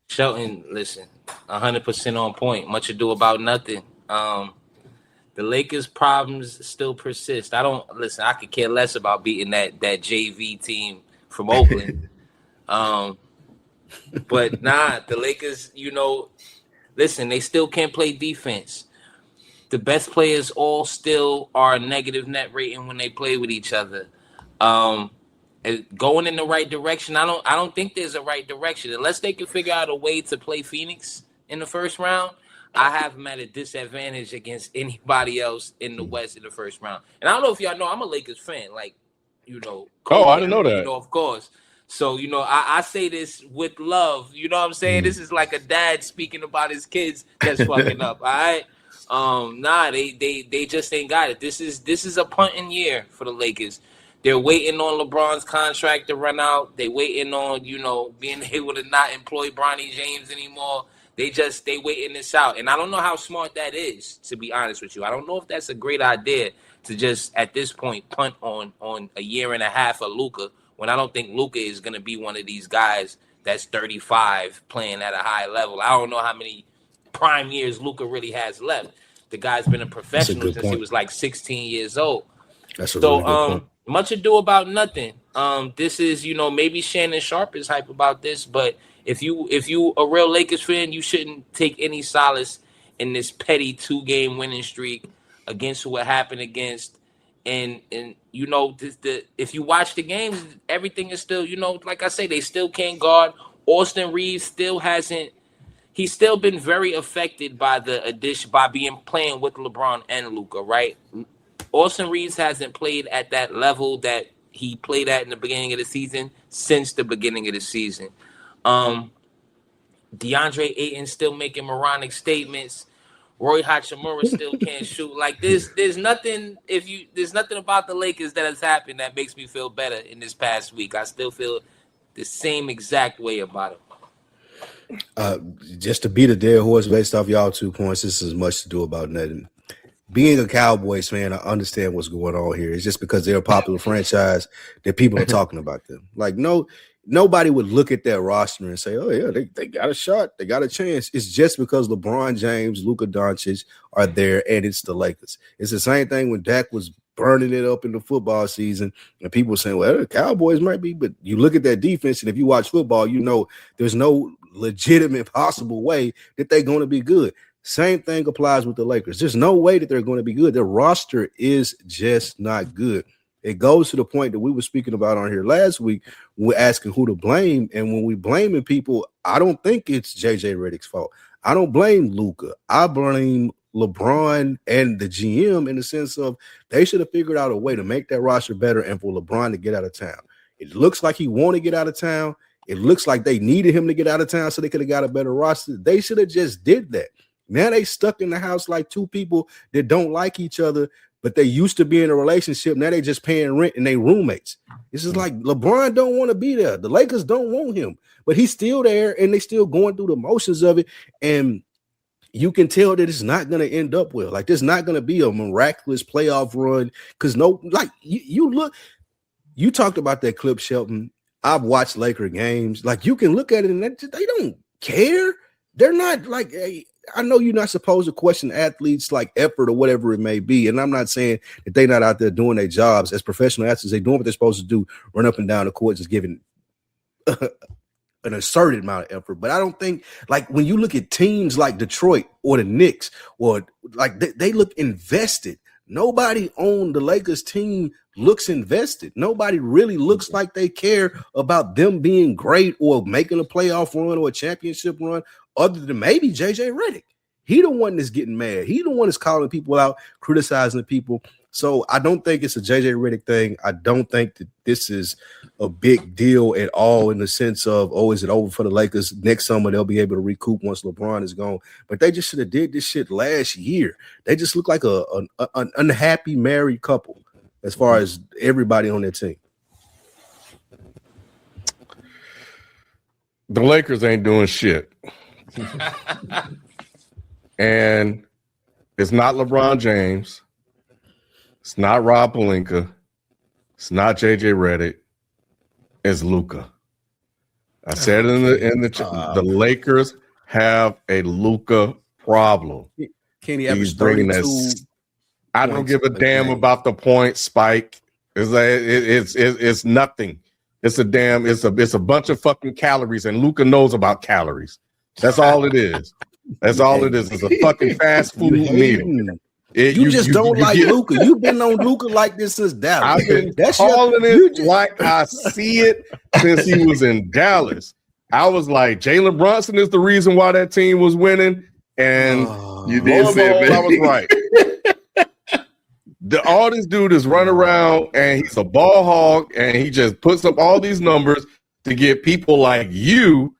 Shelton, listen, 100% on point. Much ado about nothing. The Lakers' problems still persist. I could care less about beating that JV team from Oakland. But the Lakers, listen, they still can't play defense. The best players all still are negative net rating when they play with each other. Going in the right direction, I don't think there's a right direction. Unless they can figure out a way to play Phoenix in the first round, I have them at a disadvantage against anybody else in the West in the first round. And I don't know if y'all know, I'm a Lakers fan. Kobe, I didn't know that. Of course. So, I say this with love. You know what I'm saying? This is like a dad speaking about his kids that's fucking up, all right? They just ain't got it. This is a punting year for the Lakers. They're waiting on LeBron's contract to run out. They waiting on, being able to not employ Bronny James anymore. They waiting this out. And I don't know how smart that is, to be honest with you. I don't know if that's a great idea to just at this point punt on a year and a half of Luka, when I don't think Luka is gonna be one of these guys that's 35 playing at a high level. I don't know how many prime years Luka really has left. The guy's been a professional since he was like 16 years old. That's a really good point. Much ado about nothing. This is, maybe Shannon Sharp is hype about this, but if you a real Lakers fan, you shouldn't take any solace in this petty 2-game winning streak against who it happened against. And if you watch the games, everything is still, like I say, they still can't guard. Austin Reeves still hasn't. He's still been very affected by the addition, by playing with LeBron and Luka, right? Austin Reeves hasn't played at that level that he played at in the beginning of the season since the beginning of the season. DeAndre Ayton still making moronic statements. Roy Hachimura still can't shoot. Like there's nothing about the Lakers that has happened that makes me feel better in this past week. I still feel the same exact way about it. Just to beat a dead horse based off y'all 2 points, this is much to do about nothing. Being a Cowboys fan, I understand what's going on here. It's just because they're a popular franchise that people are talking about them. Like, nobody would look at that roster and say, oh, yeah, they got a shot. They got a chance. It's just because LeBron James, Luka Doncic are there, and it's the Lakers. It's the same thing when Dak was burning it up in the football season, and people were saying, well, the Cowboys might be. But you look at that defense, and if you watch football, there's no legitimate possible way that they're going to be good. Same thing applies with the Lakers. There's no way that they're going to be good. Their roster is just not good. It goes to the point that we were speaking about on here last week. We're asking who to blame. And when we blaming people, I don't think it's JJ Redick's fault. I don't blame Luka. I blame LeBron and the GM in the sense of they should have figured out a way to make that roster better and for LeBron to get out of town. It looks like he wanted to get out of town. It looks like they needed him to get out of town so they could have got a better roster. They should have just did that. Now they stuck in the house like two people that don't like each other, but they used to be in a relationship. Now they just paying rent and they roommates. This is like LeBron don't want to be there. The Lakers don't want him, but he's still there and they still going through the motions of it. And you can tell that it's not going to end up well. Like there's not going to be a miraculous playoff run because you look, you talked about that clip, Shelton. I've watched Laker games. Like you can look at it and they don't care. They're not like I know you're not supposed to question athletes like effort or whatever it may be. And I'm not saying that they're not out there doing their jobs as professional athletes. They're doing what they're supposed to do, run up and down the court, just giving an asserted amount of effort. But I don't think like when you look at teams like Detroit or the Knicks or like they look invested. Nobody on the Lakers team looks invested. Nobody really looks like they care about them being great or making a playoff run or a championship run, other than maybe JJ Redick. He the one that's getting mad. He the one that's calling people out, criticizing the people. So I don't think it's a JJ Redick thing. I don't think that this is a big deal at all in the sense of, oh, is it over for the Lakers? Next summer they'll be able to recoup once LeBron is gone. But they just should have did this shit last year. They just look like an unhappy married couple as far as everybody on their team. The Lakers ain't doing shit. And it's not LeBron James. It's not Rob Pelinka. It's not JJ Redick. It's Luka. I said in the Lakers have a Luka problem. Can he average 32? I don't give a damn about the point spike. It's nothing. It's a bunch of fucking calories, and Luka knows about calories. That's all it is. That's all it is. It's a fucking fast food meal. You don't like Luka. You've been on Luka like this since Dallas. I've been calling it like I see it since he was in Dallas. I was like, Jalen Brunson is the reason why that team was winning, and you did say it, I was right. All this dude is running around, and he's a ball hog, and he just puts up all these numbers to get people like you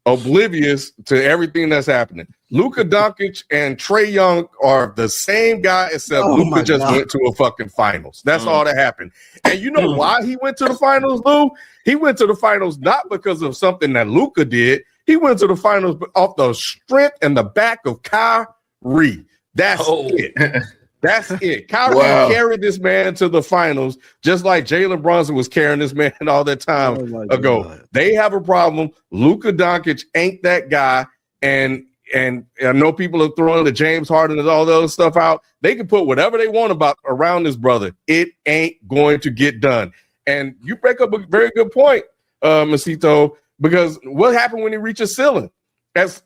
oblivious to everything that's happening. Luka Doncic and Trae Young are the same guy, except Luka just went to a fucking finals. That's all that happened. And you know why he went to the finals, Lou? He went to the finals not because of something that Luka did. He went to the finals off the strength and the back of Kyrie. That's it. That's it. Kyrie carried this man to the finals, just like Jalen Brunson was carrying this man all that time ago. God. They have a problem. Luka Doncic ain't that guy, and I know people are throwing the James Harden and all the other stuff out. They can put whatever they want around this brother. It ain't going to get done. And you break up a very good point, Masito, because what happened when he reaches ceiling? If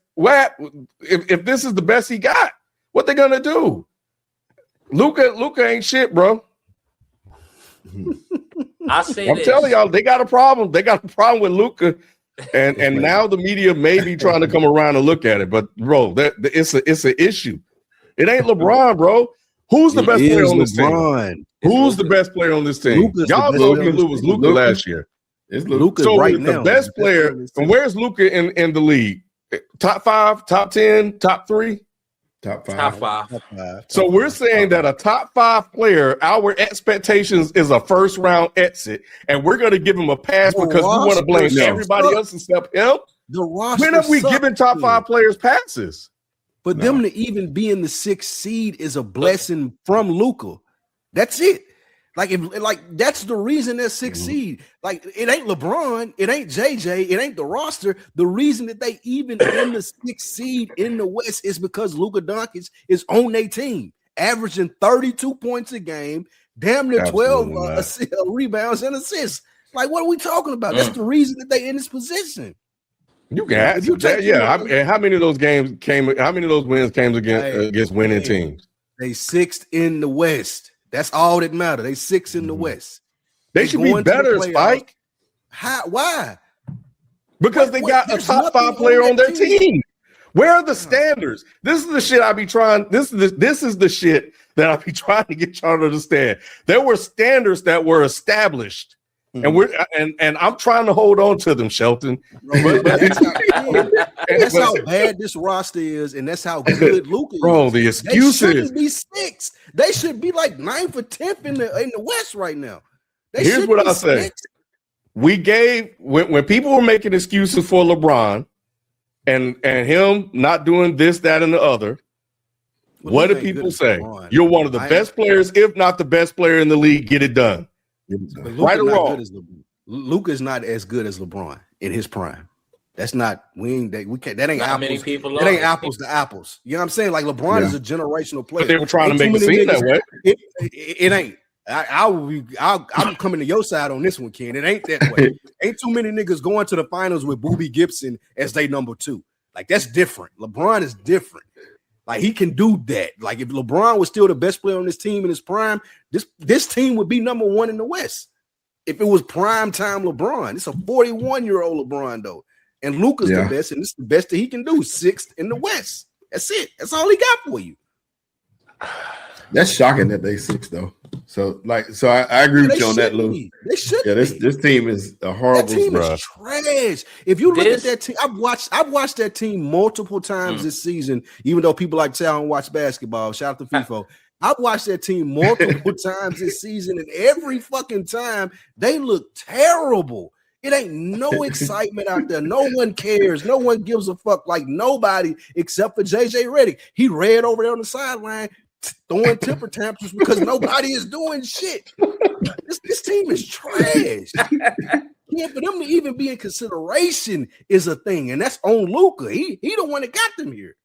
this is the best he got, what they gonna do? Luka ain't shit, bro. I'm telling y'all, they got a problem. They got a problem with Luka. And now the media may be trying to come around and look at it, but bro, it's an issue. It ain't LeBron, bro. Who's the best player on this team? Who's the best player on this team? Y'all told me it was Luka last year. It's Luka. So right the now, best player, and where's Luka in the league? Top 5, top 10, top 3? Top five. So we're saying that a top 5 player, our expectations is a first round exit, and we're going to give him a pass because we want to blame everybody else except him. When have we given top 5 players passes? But them to even be in the 6th seed is a blessing from Luka. That's it. That's the reason they're 6th seed. Like, it ain't LeBron, it ain't JJ, it ain't the roster. The reason that they even in the 6th seed in the West is because Luka Doncic is on their team, averaging 32 points a game, damn near 12 rebounds and assists. Like, what are we talking about? That's the reason that they in this position. You can ask that, and how many of those games came? How many of those wins came against winning teams? They 6th in the West. That's all that matters. They 6th in the West. They should be better, Spike. Why? Because they got a top 5 player on their team. Where are the standards? This is the shit I be trying. This is the shit that I be trying to get y'all to understand. There were standards that were established. And I'm trying to hold on to them, Shelton. That's how bad this roster is, and that's how good Luka is. Bro, the excuses. They shouldn't be 6th. They should be like 9th or 10th in the West right now. Here's what I'll say. We gave when people were making excuses for LeBron and him not doing this, that, and the other. What did people say? You're one of the best players, if not the best player in the league. Get it done. Right or wrong? Luka is not as good as LeBron in his prime. That's not that ain't not apples. Many people that ain't apples to apples. You know what I'm saying? Like LeBron is a generational player. But they were trying to make it seem that way. It ain't. I'm coming to your side on this one, Ken. It ain't that way. Ain't too many niggas going to the finals with Boobie Gibson as they number 2. Like, that's different. LeBron is different. Like, he can do that. Like, if LeBron was still the best player on this team in his prime, this team would be number 1 in the West. If it was prime time LeBron. It's a 41-year-old LeBron, though. And Luka's the best, and it's the best that he can do. 6th in the West. That's it. That's all he got for you. That's shocking that they 6th, though. So I agree with you on that, Lou. They should. Yeah, this team is a horrible. That team is trash. If you look at that team, I've watched that team multiple times this season. Even though people like to say I don't watch basketball, shout out to FIFO. I've watched that team multiple times this season, and every fucking time they look terrible. It ain't no excitement out there. No one cares. No one gives a fuck. Like, nobody except for JJ Redick. He read over there on the sideline, throwing temper tantrums because nobody is doing shit. This team is trash. Yeah, for them to even be in consideration is a thing, and that's on Luka. He the one that got them here.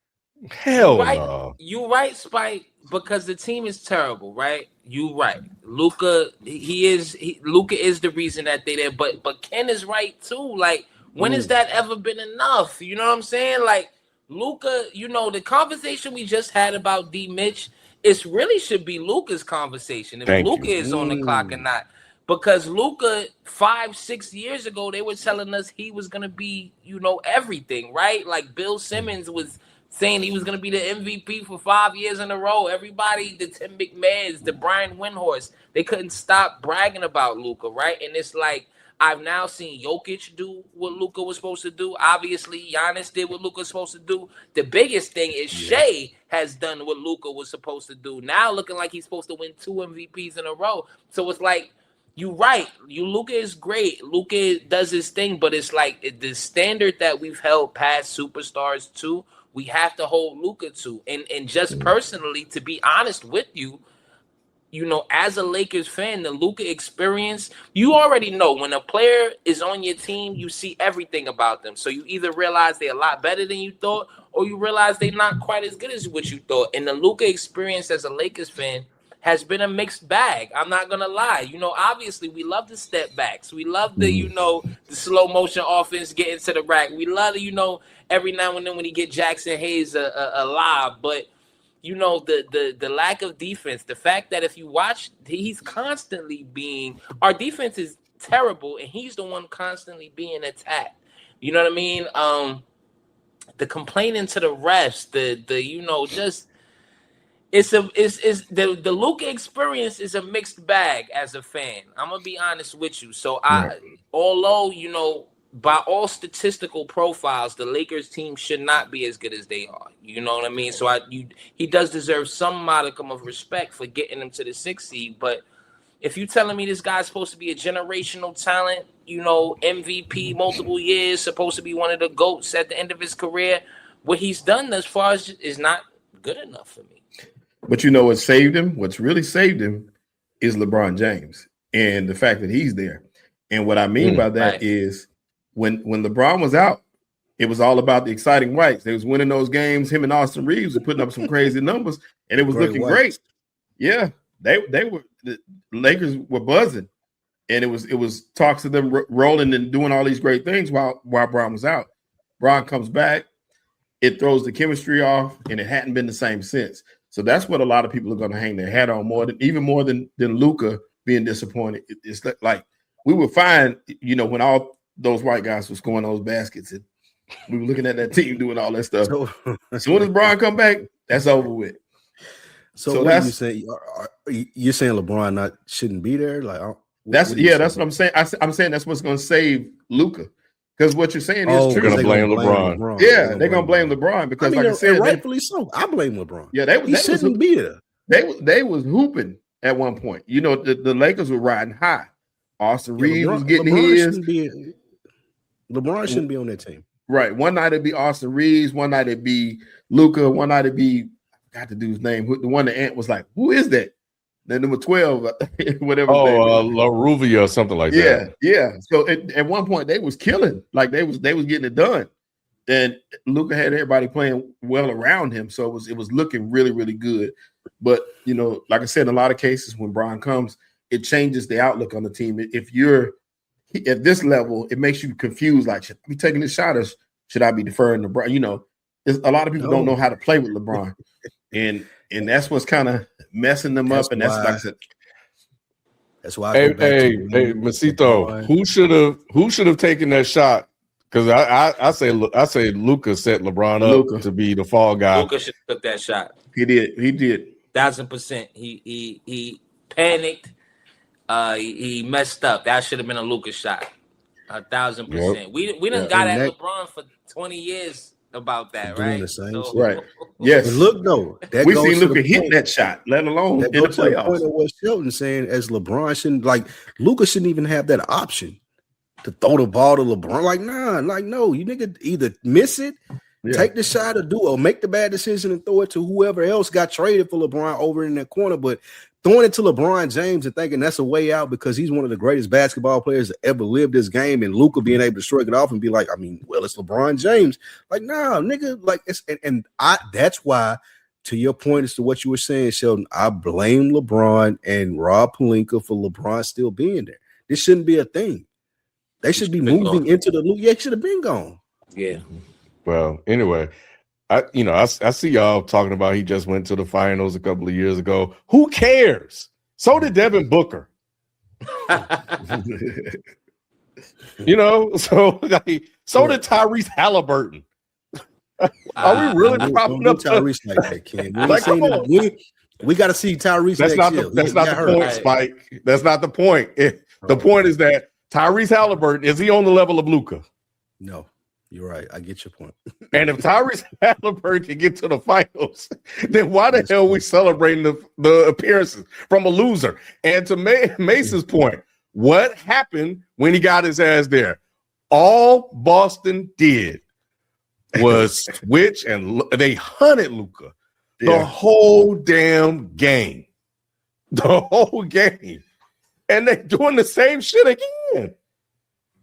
Hell no. You right, Spike, because the team is terrible, right? You right. Luka, Luka is the reason that they there, but Ken is right too. Like, when has that ever been enough? You know what I'm saying? Like, Luka, the conversation we just had about D Mitch, it really should be Luka's conversation. If Luka is on the clock or not. Because Luka, 5-6 years ago, they were telling us he was gonna be, everything, right? Like, Bill Simmons was saying he was going to be the MVP for 5 years in a row. Everybody, the Tim McMahons, the Brian Windhorst, they couldn't stop bragging about Luka, right? And it's like, I've now seen Jokic do what Luka was supposed to do. Obviously, Giannis did what Luka was supposed to do. The biggest thing is Shea has done what Luka was supposed to do. Now looking like he's supposed to win 2 MVPs in a row. So it's like, you're right. Luka is great. Luka does his thing, but it's like the standard that we've held past superstars to, we have to hold Luka to. And just personally, to be honest with you, as a Lakers fan, the Luka experience, you already know when a player is on your team, you see everything about them. So you either realize they're a lot better than you thought, or you realize they're not quite as good as what you thought. And the Luka experience as a Lakers fan has been a mixed bag. I'm not going to lie. Obviously, we love the step backs. We love the, the slow motion offense getting to the rack. We love, every now and then when he get Jackson Hayes a lob. But, the lack of defense, the fact that if you watch, he's constantly our defense is terrible, and he's the one constantly being attacked. You know what I mean? The complaining to the refs, just it's the Luka experience is a mixed bag as a fan. I'm gonna be honest with you. So although by all statistical profiles, the Lakers team should not be as good as they are. You know what I mean? So he does deserve some modicum of respect for getting him to the 6th seed. But if you're telling me this guy's supposed to be a generational talent, MVP multiple years, supposed to be one of the GOATs at the end of his career, what he's done thus far is not good enough for me. But what saved him? What's really saved him is LeBron James and the fact that he's there. And what I mean by that is when LeBron was out, it was all about the exciting whites. They was winning those games. Him and Austin Reeves were putting up some crazy numbers, and it was looking great. Yeah, they were. The Lakers were buzzing, and it was talks of them rolling and doing all these great things while Bron was out. Bron comes back, it throws the chemistry off, and it hadn't been the same since. So that's what a lot of people are going to hang their hat on even more than Luka being disappointed. It's like we were fine, when all those white guys were scoring those baskets, and we were looking at that team doing all that stuff. As soon as Bron come back, that's over with. So what are you saying? You're saying LeBron shouldn't be there? That's what I'm saying. I'm saying that's what's going to save Luka. Because what you're saying is true. They're going to blame LeBron. Yeah, they're going to blame LeBron because, like I said, rightfully so. I blame LeBron. Yeah, he shouldn't be there. They was hooping at one point. The Lakers were riding high. Austin Reeves was getting his. LeBron shouldn't be on that team. Right. One night it'd be Austin Reeves. One night it'd be Luka. One night it'd be, I forgot the dude's name. The one that Ant was like, who is that? Then number 12, whatever. La Ruvia or something like that. Yeah. So at one point they was killing. Like they was getting it done. And Luka had everybody playing well around him. So it was looking really, really good. But, like I said, in a lot of cases when Bron comes, it changes the outlook on the team. If you're at this level, it makes you confused. Like, should I be taking this shot or should I be deferring to LeBron? A lot of people don't know how to play with LeBron, and that's what's kind of messing them up. And that's why. Hey, Masito, who should have taken that shot? Because I say Luka set LeBron up to be the fall guy. Luka should have took that shot. He did. 1,000%. He panicked. He messed up. That should have been a Luka shot. 1,000%. Yep. We done got at LeBron for 20 years about that, right? Right. Yes. But look, though, we've seen Luka hit that shot, let alone in the playoffs. Point of what Shelton saying, as LeBron shouldn't Luka shouldn't even have that option to throw the ball to LeBron. No, you nigga either miss it, take the shot, or make the bad decision and throw it to whoever else got traded for LeBron over in that corner, but. Throwing it to LeBron James and thinking that's a way out because he's one of the greatest basketball players to ever live this game, and Luka being able to shrug it off and be like, it's LeBron James. Nah, nigga, that's why, to your point as to what you were saying, Sheldon, I blame LeBron and Rob Pelinka for LeBron still being there. This shouldn't be a thing. They should be moving into the loop. Yeah, it should have been gone. Yeah. Well, anyway. I see y'all talking about he just went to the finals a couple of years ago. Who cares? So did Devin Booker. So did Tyrese Halliburton. Are we really propping up Tyrese like that, Ken? We got to see Tyrese. That's not the point, Spike. That's not the point. The point is that Tyrese Halliburton, is he on the level of Luka? No, you're right. I get your point. And if Tyrese Halliburton can get to the finals, then why the hell are we celebrating the appearances from a loser? And to Mason's point, what happened when he got his ass there? All Boston did was switch, and they hunted Luka the whole damn game. The whole game. And they're doing the same shit again.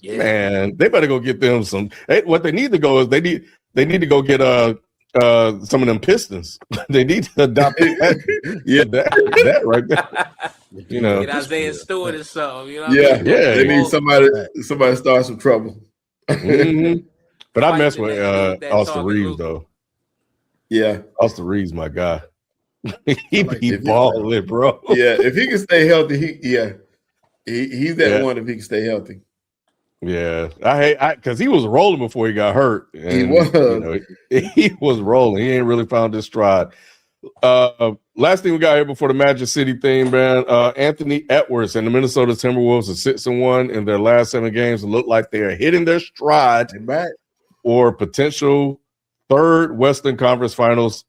Yeah. Man, they better go get them some. What they need to go is they need to go get some of them Pistons. They need to adopt that right there. You know, get Isaiah Stewart or something. You know they need somebody to start some trouble. Mm-hmm. But I mess with Austin Reeves though. Yeah, Austin Reeves, my guy. He be balling, bro. Yeah, if he can stay healthy, he's that one. If he can stay healthy. Yeah, I hate because he was rolling before he got hurt. And, he was. You know, he was rolling. He ain't really found his stride. Last thing we got here before the Magic City thing, man. Anthony Edwards and the Minnesota Timberwolves are 6-1 in their last 7 games and look like they are hitting their stride or potential third Western Conference Finals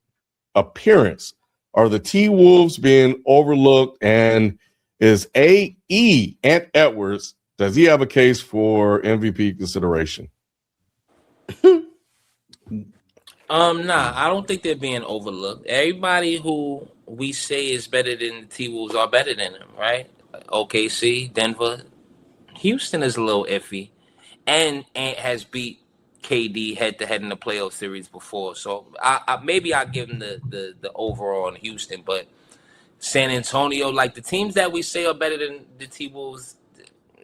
appearance. Are the T-Wolves being overlooked? And is A.E. Ant Edwards, does he have a case for MVP consideration? Nah, I don't think they're being overlooked. Everybody who we say is better than the T-Wolves are better than them, right? OKC, Denver. Houston is a little iffy. And Ant has beat KD head-to-head in the playoff series before. So maybe I'll give him the overall in Houston. But San Antonio, like the teams that we say are better than the T-Wolves,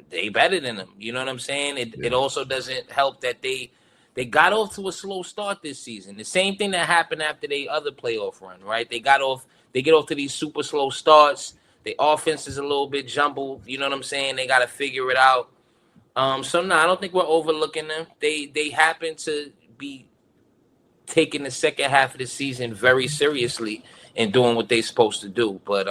they better than them. You know what I'm saying? It also doesn't help that they got off to a slow start this season. The same thing that happened after their other playoff run, right? They get off to these super slow starts. The offense is a little bit jumbled. You know what I'm saying? They got to figure it out. So no, I don't think we're overlooking them. They happen to be taking the second half of the season very seriously and doing what they're supposed to do. But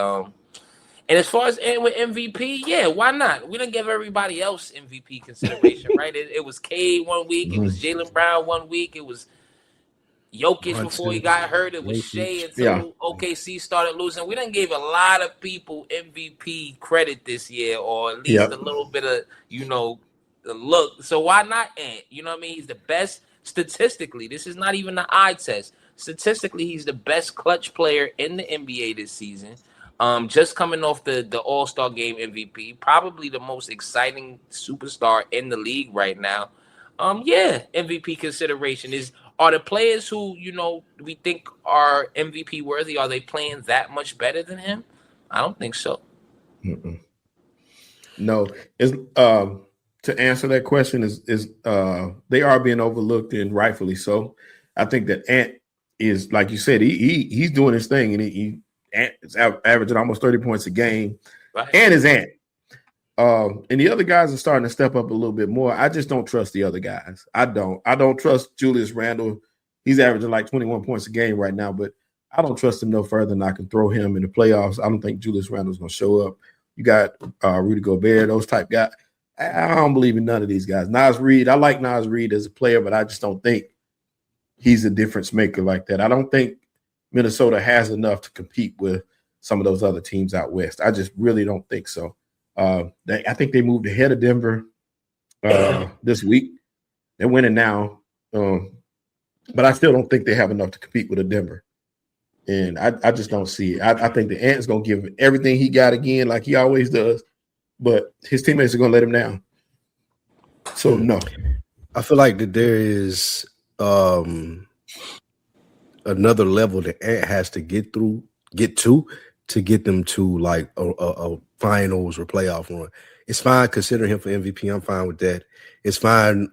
and as far as with MVP, yeah, why not? We didn't give everybody else MVP consideration, right? It was Cade one week, it was Jaylen Brown one week, it was Jokic before he got hurt, it was Shea until OKC started losing. We done gave a lot of people MVP credit this year, or at least a little bit of, the look. So why not Ant? You know what I mean? He's the best statistically. This is not even the eye test. Statistically, he's the best clutch player in the NBA this season. Just coming off the All-Star Game MVP, probably the most exciting superstar in the league right now. MVP consideration are the players who, we think are MVP worthy, are they playing that much better than him? I don't think so. Mm-mm. No, it's to answer that question is they are being overlooked, and rightfully so. I think that Ant is, like you said, he's doing his thing, and he is averaging almost 30 points a game, and his Ant. And the other guys are starting to step up a little bit more. I just don't trust the other guys. I don't trust Julius Randle. He's averaging like 21 points a game right now, but I don't trust him no further than I can throw him in the playoffs. I don't think Julius Randle's going to show up. You got Rudy Gobert, those type guys. I don't believe in none of these guys. Naz Reid, I like Naz Reid as a player, but I just don't think he's a difference maker like that. I don't think Minnesota has enough to compete with some of those other teams out west. I just really don't think so. I think they moved ahead of Denver this week. They're winning now, but I still don't think they have enough to compete with a Denver. And I just don't see it. I think the Ant's going to give him everything he got again, like he always does, but his teammates are going to let him down. So, no. I feel like that there is another level that Ant has to get to get them to like a finals or playoff run. It's fine considering him for MVP. I'm fine with that. It's fine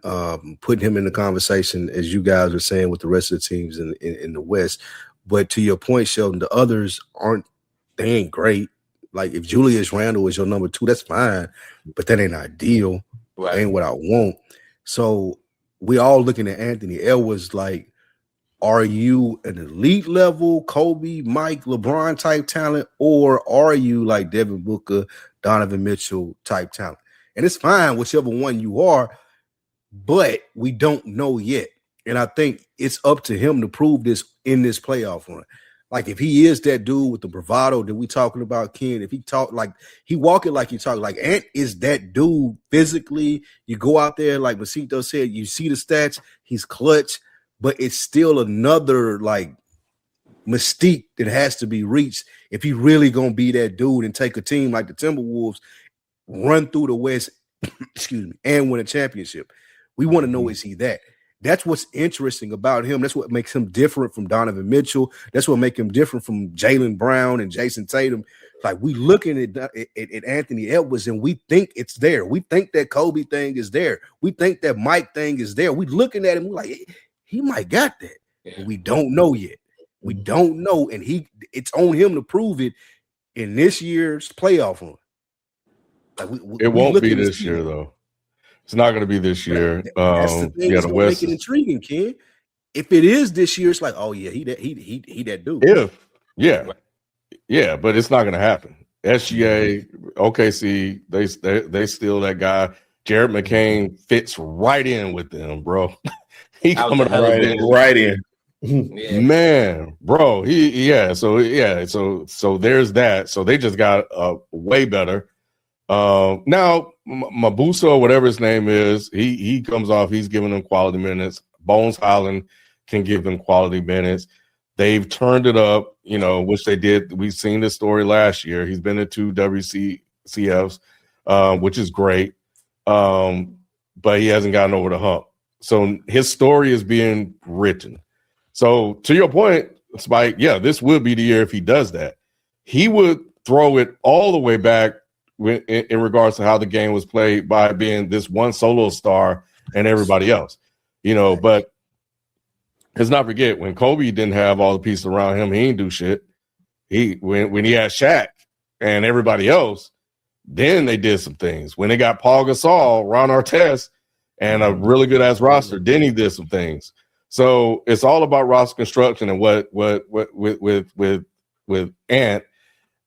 putting him in the conversation, as you guys are saying, with the rest of the teams in the West. But to your point, Sheldon, the others they ain't great. Like if Julius Randle is your number 2, that's fine, but that ain't ideal. Right. That ain't what I want. So we all looking at Anthony Edwards like, are you an elite level Kobe, Mike, LeBron type talent, or are you like Devin Booker, Donovan Mitchell type talent? And it's fine, whichever one you are, but we don't know yet. And I think it's up to him to prove this in this playoff run. Like, if he is that dude with the bravado that we talking about, Ken, if he talk like he walking like he talking, like Ant is that dude physically. You go out there, like Masito said, you see the stats, he's clutch, but it's still another like mystique that has to be reached if he really gonna be that dude and take a team like the Timberwolves, run through the West, excuse me, and win a championship. We want to know, is he that? That's what's interesting about him. That's what makes him different from Donovan Mitchell. That's what makes him different from Jaylen Brown and Jason Tatum. Like, we looking at Anthony Edwards and we think it's there. We think that Kobe thing is there. We think that Mike thing is there. We looking at him, we're like, he might got that. Yeah. But we don't know yet. We don't know. And it's on him to prove it in this year's playoff run. Like it won't be this year, though. It's not going to be this year. That's the thing. It's going to make it intriguing, Ken. If it is this year, it's like, oh yeah, he that dude. Yeah, but it's not going to happen. SGA, OKC, they steal that guy. Jared McCain fits right in with them, bro. He coming right in. Yeah. Man, bro. So there's that. So they just got way better. Now Mabuso, or whatever his name is, he comes off. He's giving them quality minutes. Bones Highland can give them quality minutes. They've turned it up, which they did. We've seen this story last year. He's been to 2 WCCFs, which is great, but he hasn't gotten over the hump. So his story is being written. So to your point, Spike, yeah, this would be the year if he does that. He would throw it all the way back in regards to how the game was played by being this one solo star and everybody else, but let's not forget when Kobe didn't have all the pieces around him, he didn't do shit. When he had Shaq and everybody else, then they did some things. When they got Paul Gasol, Ron Artest, and a really good ass roster, then he did some things. So it's all about roster construction and what with Ant.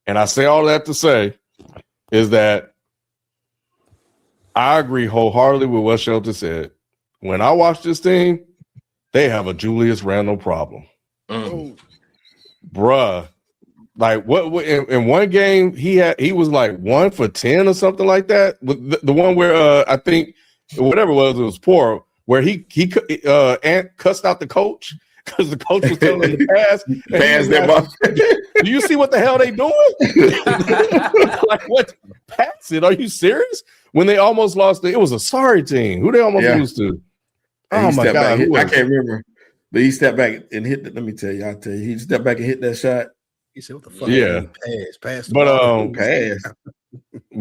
And I say all that to say is that I agree wholeheartedly with what Shelton said. When I watch this team, they have a Julius Randle problem. Bruh. Like what in one game he was like 1 for 10 or something like that. The one where I think whatever it was poor, where he Ant cussed out the coach because the coach was telling him to pass. Pass that ball. Do you see what the hell they doing? Like, what? Pass it? Are you serious? When they almost lost, it was a sorry team. Who they almost lose to? Oh my God! I can't remember, but he stepped back and hit. Let me tell you. He stepped back and hit that shot. He said, "What the fuck?" Yeah, pass. Pass. But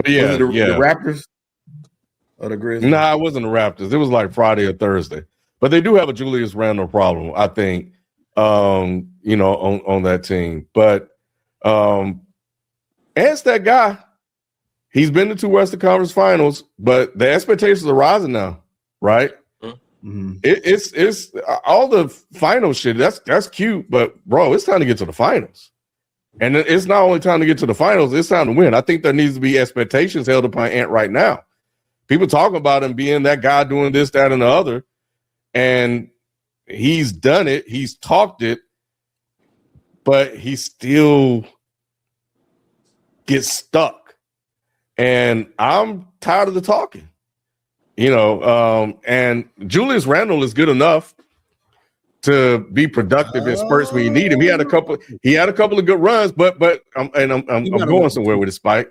yeah, the Raptors or the Grizzlies? Nah, it wasn't the Raptors. It was like Friday or Thursday. But they do have a Julius Randle problem, I think. On that team. But Ant's that guy. He's been to 2 Western Conference Finals, but the expectations are rising now, right? Mm-hmm. It's all the final shit. That's cute, but bro, it's time to get to the finals. And it's not only time to get to the finals, it's time to win. I think there needs to be expectations held upon Ant right now. People talk about him being that guy doing this, that, and the other. And he's done it. He's talked it, but he still gets stuck. And I'm tired of the talking. And Julius Randle is good enough to be productive in spurts when you need him. He had a couple of good runs, but I'm going somewhere with his Spike.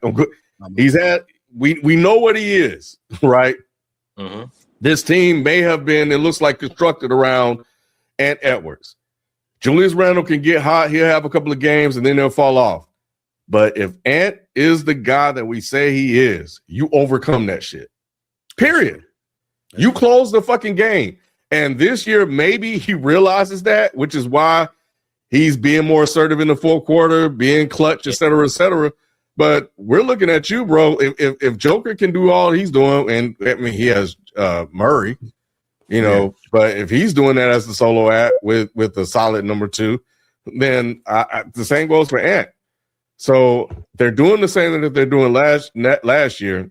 We know what he is, right? Mm-hmm. This team may have been, it looks like, constructed around Ant Edwards. Julius Randle can get hot. He'll have a couple of games and then they'll fall off. But if Ant is the guy that we say he is, you overcome that shit. Period. You close the fucking game. And this year, maybe he realizes that, which is why he's being more assertive in the fourth quarter, being clutch, et cetera, et cetera. But we're looking at you, bro. If Joker can do all he's doing, and I mean, he has Murray, but if he's doing that as the solo act with a solid number 2, then the same goes for Ant. So they're doing the same that they're doing last year.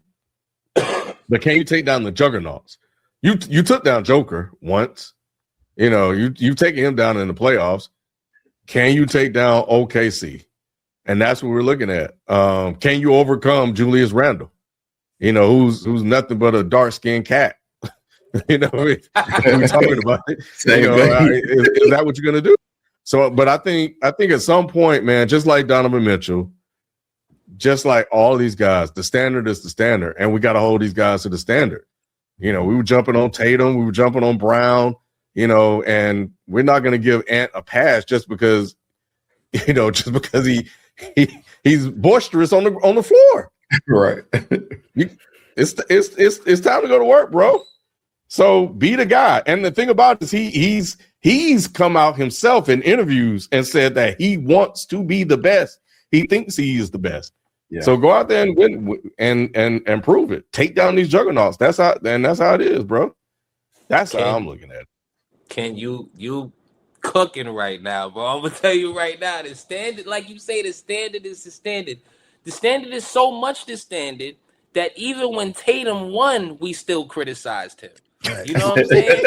But can you take down the juggernauts? You took down Joker once. You know, you've taken him down in the playoffs. Can you take down OKC? And that's what we're looking at. Can you overcome Julius Randle? You know, who's nothing but a dark-skinned cat. You know, we're talking about it. You know, is that what you're gonna do? So, but I think at some point, man, just like Donovan Mitchell, just like all these guys, the standard is the standard, and we got to hold these guys to the standard. You know, we were jumping on Tatum, we were jumping on Brown, you know, and we're not going to give Ant a pass just because, you know, just because he's boisterous on the floor. Right. It's time to go to work, bro. So be the guy. And the thing about it is he's come out himself in interviews and said that he wants to be the best. He thinks he is the best. Yeah. So go out there and win and prove it. Take down these juggernauts. That's how it is, bro. That's how I'm looking at it. Can you cooking right now, bro? I'm gonna tell you right now, the standard, like you say, the standard is the standard. The standard is so much the standard that even when Tatum won, we still criticized him. You know what I'm saying?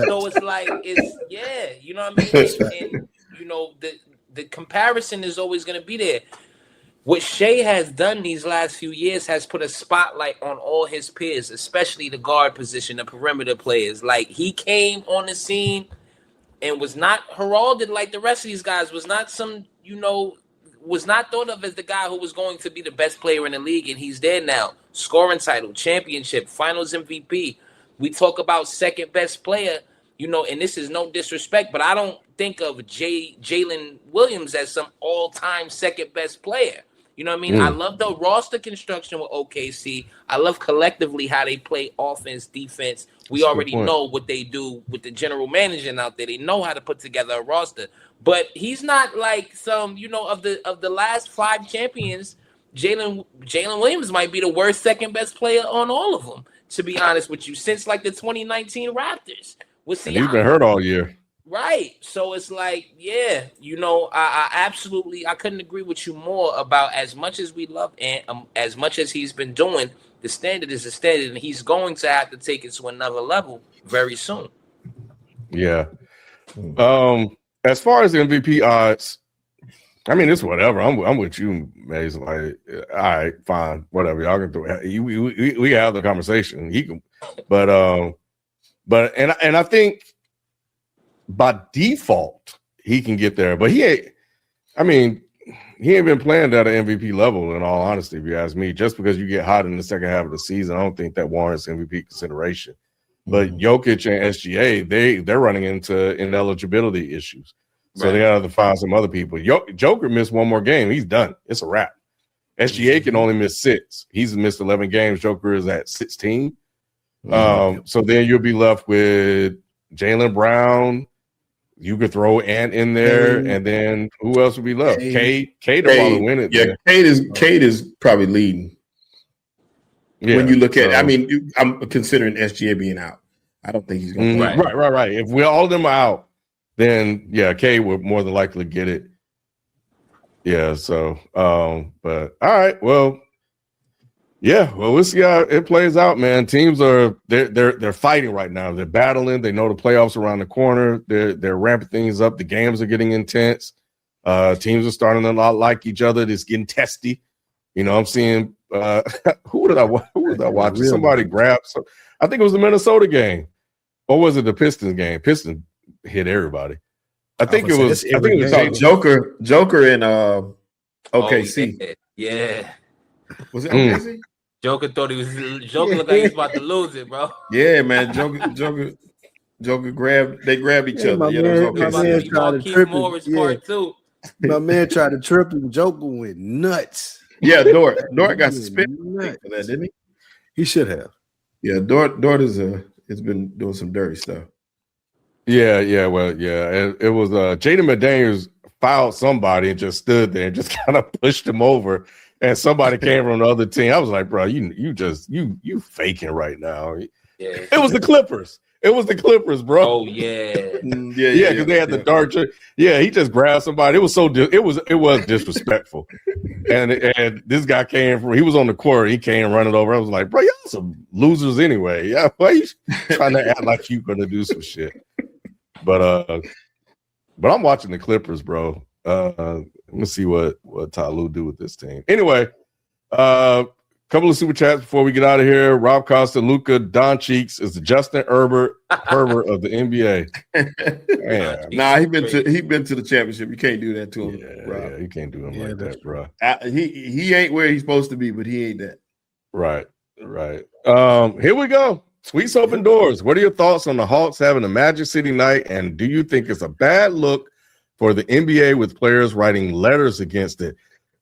So it's like you know what I mean? And you know, the comparison is always gonna be there. What Shea has done these last few years has put a spotlight on all his peers, especially the guard position, the perimeter players. Like, he came on the scene and was not heralded like the rest of these guys, was not some, you know, was not thought of as the guy who was going to be the best player in the league, and he's there now. Scoring title, championship, finals MVP. We talk about second best player, you know, and this is no disrespect, but I don't think of Jalen Williams as some all-time second best player. You know what I mean? I love the roster construction with OKC. I love collectively how they play offense, defense. We already know what they do with the general manager out there. They know how to put together a roster. But he's not like some, you know, of the last 5 champions. Jalen Williams might be the worst second best player on all of them, to be honest with you, since like the 2019 Raptors. And he's been hurt all year. Right. So it's like, yeah, you know, I absolutely, I couldn't agree with you more about as much as we love Ant, as much as he's been doing, the standard is the standard, and he's going to have to take it to another level very soon. Yeah. As far as the MVP odds, I mean, it's whatever. I'm with you, Maze. Like, all right, fine, whatever. Y'all can do it. We have the conversation. He can, but I think by default he can get there. But he ain't been playing at an MVP level, in all honesty, if you ask me. Just because you get hot in the second half of the season, I don't think that warrants MVP consideration. But Jokic and SGA, they're running into ineligibility issues. So they got to find some other people. Joker missed one more game. He's done. It's a wrap. SGA can only miss 6. He's missed 11 games. Joker is at 16. So then you'll be left with Jaylen Brown. You could throw Ant in there, and then who else would be left? Cade will probably win it. Yeah, Cade is probably leading. Yeah, when you look at, I mean, I'm considering SGA being out. I don't think he's going to play. Right. If all of them are out, then Cade would more than likely get it. Yeah. So, but all right. Well, we'll see how it plays out, man. Teams they're fighting right now. They're battling. They know the playoffs around the corner. They're ramping things up. The games are getting intense. Teams are starting to not like each other. It's getting testy. You know, I'm seeing who did I watch? Somebody grabbed some. I think it was the Minnesota game, or was it the Pistons game? Pistons hit everybody. I think it was Joker in OKC. Yeah. Was it OKC? Joker thought he was. Joker looked like he was about to lose it, bro. Yeah, man. Joker grabbed each other. My man tried to trip him. My man tried to trip him. Joker went nuts. Yeah, Dort got suspended for that, didn't he? He should have. Yeah, Dort has been doing some dirty stuff. Yeah. Well, yeah. It was Jaden McDaniels fouled somebody and just stood there and just kind of pushed him over. And somebody came from the other team. I was like, bro, you faking right now. Yeah. It was the Clippers. It was the Clippers, bro. Oh yeah. Yeah, because they had the dark. Yeah, he just grabbed somebody. It was so. It was disrespectful. and this guy came from. He was on the court. He came running over. I was like, bro, y'all some losers anyway. Yeah, why you trying to act like you gonna do some shit? But I'm watching the Clippers, bro. Let me see what Ty Lue do with this team. Anyway, couple of super chats before we get out of here. Rob Costa, Luka Doncic is the Justin Herbert of the NBA. Nah, he been to the championship. You can't do that to him. Yeah, you can't do him like that, bro. He ain't where he's supposed to be, but he ain't that. Right. Here we go. Sweets open doors. What are your thoughts on the Hawks having a Magic City night? And do you think it's a bad look for the NBA with players writing letters against it?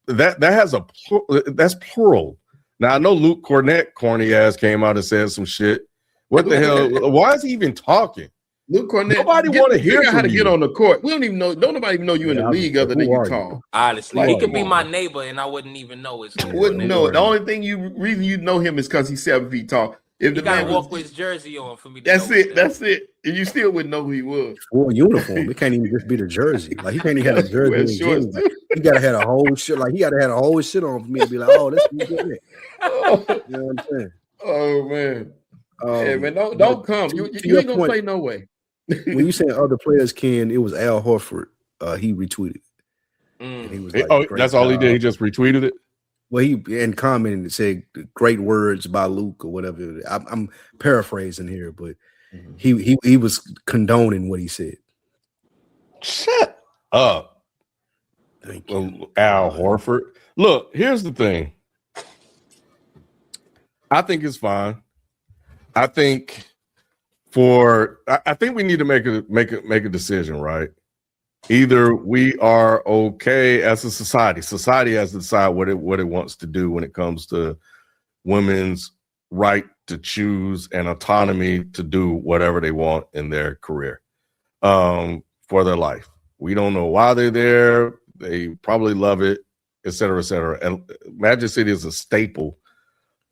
That's plural. Now I know Luke Cornett, corny ass, came out and said some shit. What the hell? Why is he even talking? Luke Cornett. Nobody want to hear how to get on the court. We don't even know. Don't nobody even know you in the league other than you tall. Honestly, he could be my neighbor and I wouldn't even know it. Wouldn't know it. The only reason you know him is because he's 7 feet tall. If he got to walk with his jersey on for me. That's it. And you still wouldn't know who he was. Full uniform. It can't even just be the jersey. Like he can't even have a jersey. Like, he gotta have a whole shit. Like he gotta have a whole shit on for me to be like, oh, this is good. You know what I'm saying? Oh man. Yeah, man, don't come. You ain't gonna play no way. When you say other players can, it was Al Horford. He retweeted. And he was like, that's all he did. He just retweeted it. Well, he and commented and said great words by Luke or whatever. I'm paraphrasing here, but he was condoning what he said. Shut up. Thank you. Al Horford. Look, here's the thing. I think it's fine. I think we need to make a decision, right? Either we are okay as a society. Society has to decide what it wants to do when it comes to women's right to choose and autonomy to do whatever they want in their career, for their life. We don't know why they're there. They probably love it, et cetera, et cetera. And Magic City is a staple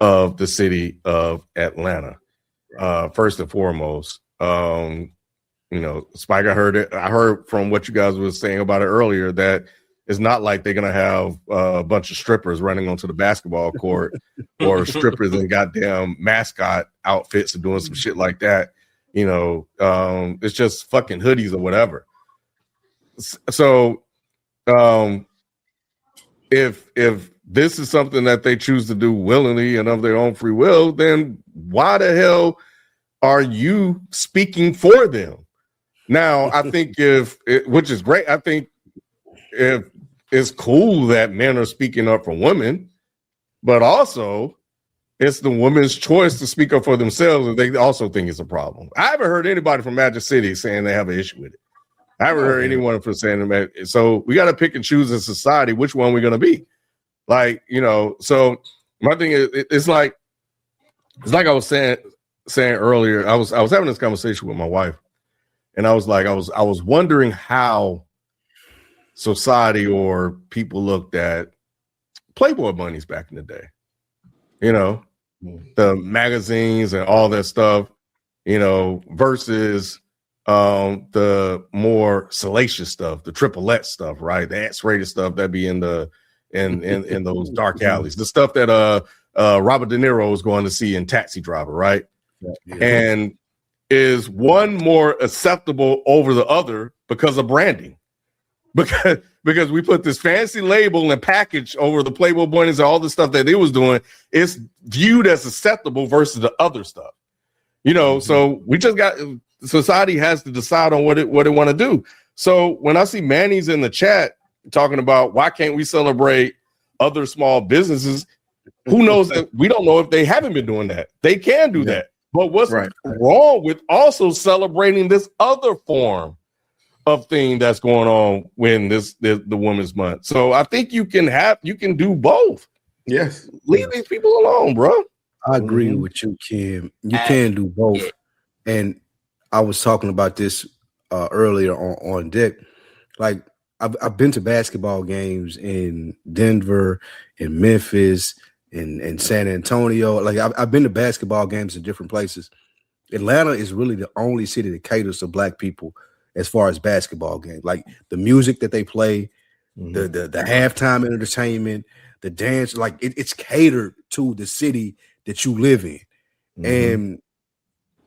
of the city of Atlanta, first and foremost. Spike, I heard from what you guys were saying about it earlier that it's not like they're going to have a bunch of strippers running onto the basketball court or strippers in goddamn mascot outfits and doing some shit like that. It's just fucking hoodies or whatever. So if this is something that they choose to do willingly and of their own free will, then why the hell are you speaking for them? Now, I think which is great, I think if it's cool that men are speaking up for women, but also it's the woman's choice to speak up for themselves if they also think it's a problem. I haven't heard anybody from Magic City saying they have an issue with it. I haven't heard anyone from saying that. So we got to pick and choose in society which one we're going to be. Like, so my thing is, it's like I was saying earlier, I was having this conversation with my wife. And I was like, I was wondering how society or people looked at Playboy bunnies back in the day. The magazines and all that stuff, versus the more salacious stuff, the triple X stuff, right? The X-rated stuff that be in those dark alleys, the stuff that Robert De Niro was going to see in Taxi Driver, right? Yeah. And is one more acceptable over the other because of branding? Because we put this fancy label and package over the Playboy bunnies and all the stuff that they was doing, it's viewed as acceptable versus the other stuff. So we just got society has to decide on what it want to do. So when I see Manny's in the chat talking about why can't we celebrate other small businesses, who knows that we don't know if they haven't been doing that. They can do that. But what's wrong with also celebrating this other form of thing that's going on when the Women's Month? So I think you can do both. Yes. Leave these people alone, bro. I agree with you, Kim. You can do both. And I was talking about this earlier on deck. Like I've been to basketball games in Denver, in Memphis, in San Antonio. Like I've been to basketball games in different places, Atlanta is really the only city that caters to black people as far as basketball games. Like the music that they play, the halftime entertainment, the dance, like it's catered to the city that you live in. And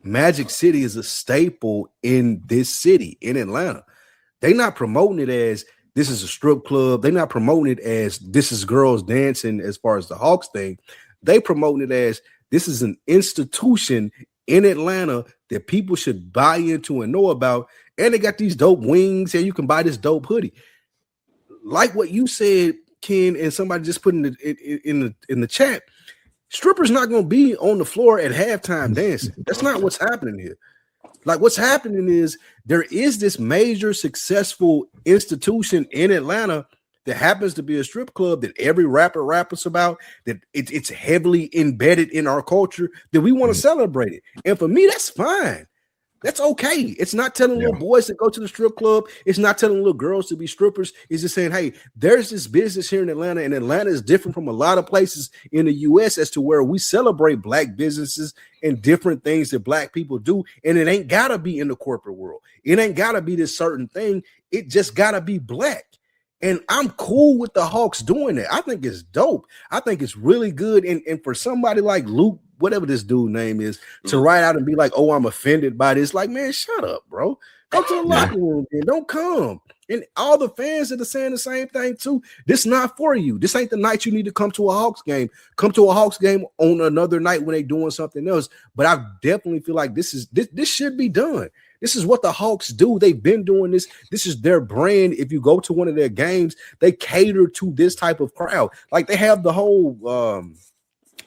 Magic City is a staple in this city, in Atlanta. They're not promoting it as this is a strip club. They're not promoting it as this is girls dancing as far as the Hawks thing. They promoting it as this is an institution in Atlanta that people should buy into and know about. And they got these dope wings and you can buy this dope hoodie. Like what you said, Ken, and somebody just put in the chat, strippers not going to be on the floor at halftime dancing. That's not what's happening here. Like what's happening is there is this major successful institution in Atlanta that happens to be a strip club that every rapper raps about, that it's heavily embedded in our culture, that we want to celebrate it. And for me, that's fine. That's okay. It's not telling little boys to go to the strip club. It's not telling little girls to be strippers. It's just saying, hey, there's this business here in Atlanta, and Atlanta is different from a lot of places in the U.S. as to where we celebrate black businesses and different things that black people do. And it ain't got to be in the corporate world. It ain't got to be this certain thing. It just got to be black. And I'm cool with the Hawks doing that. I think it's dope. I think it's really good. And for somebody like Luke, whatever this dude name is, to write out and be like, oh, I'm offended by this. Like, man, shut up, bro. Go to the locker room and don't come. And all the fans that are saying the same thing too. This not for you. This ain't the night you need to come to a Hawks game. Come to a Hawks game on another night when they doing something else. But I definitely feel like this should be done. This is what the Hawks do. They've been doing this. This is their brand. If you go to one of their games, they cater to this type of crowd. Like they have the whole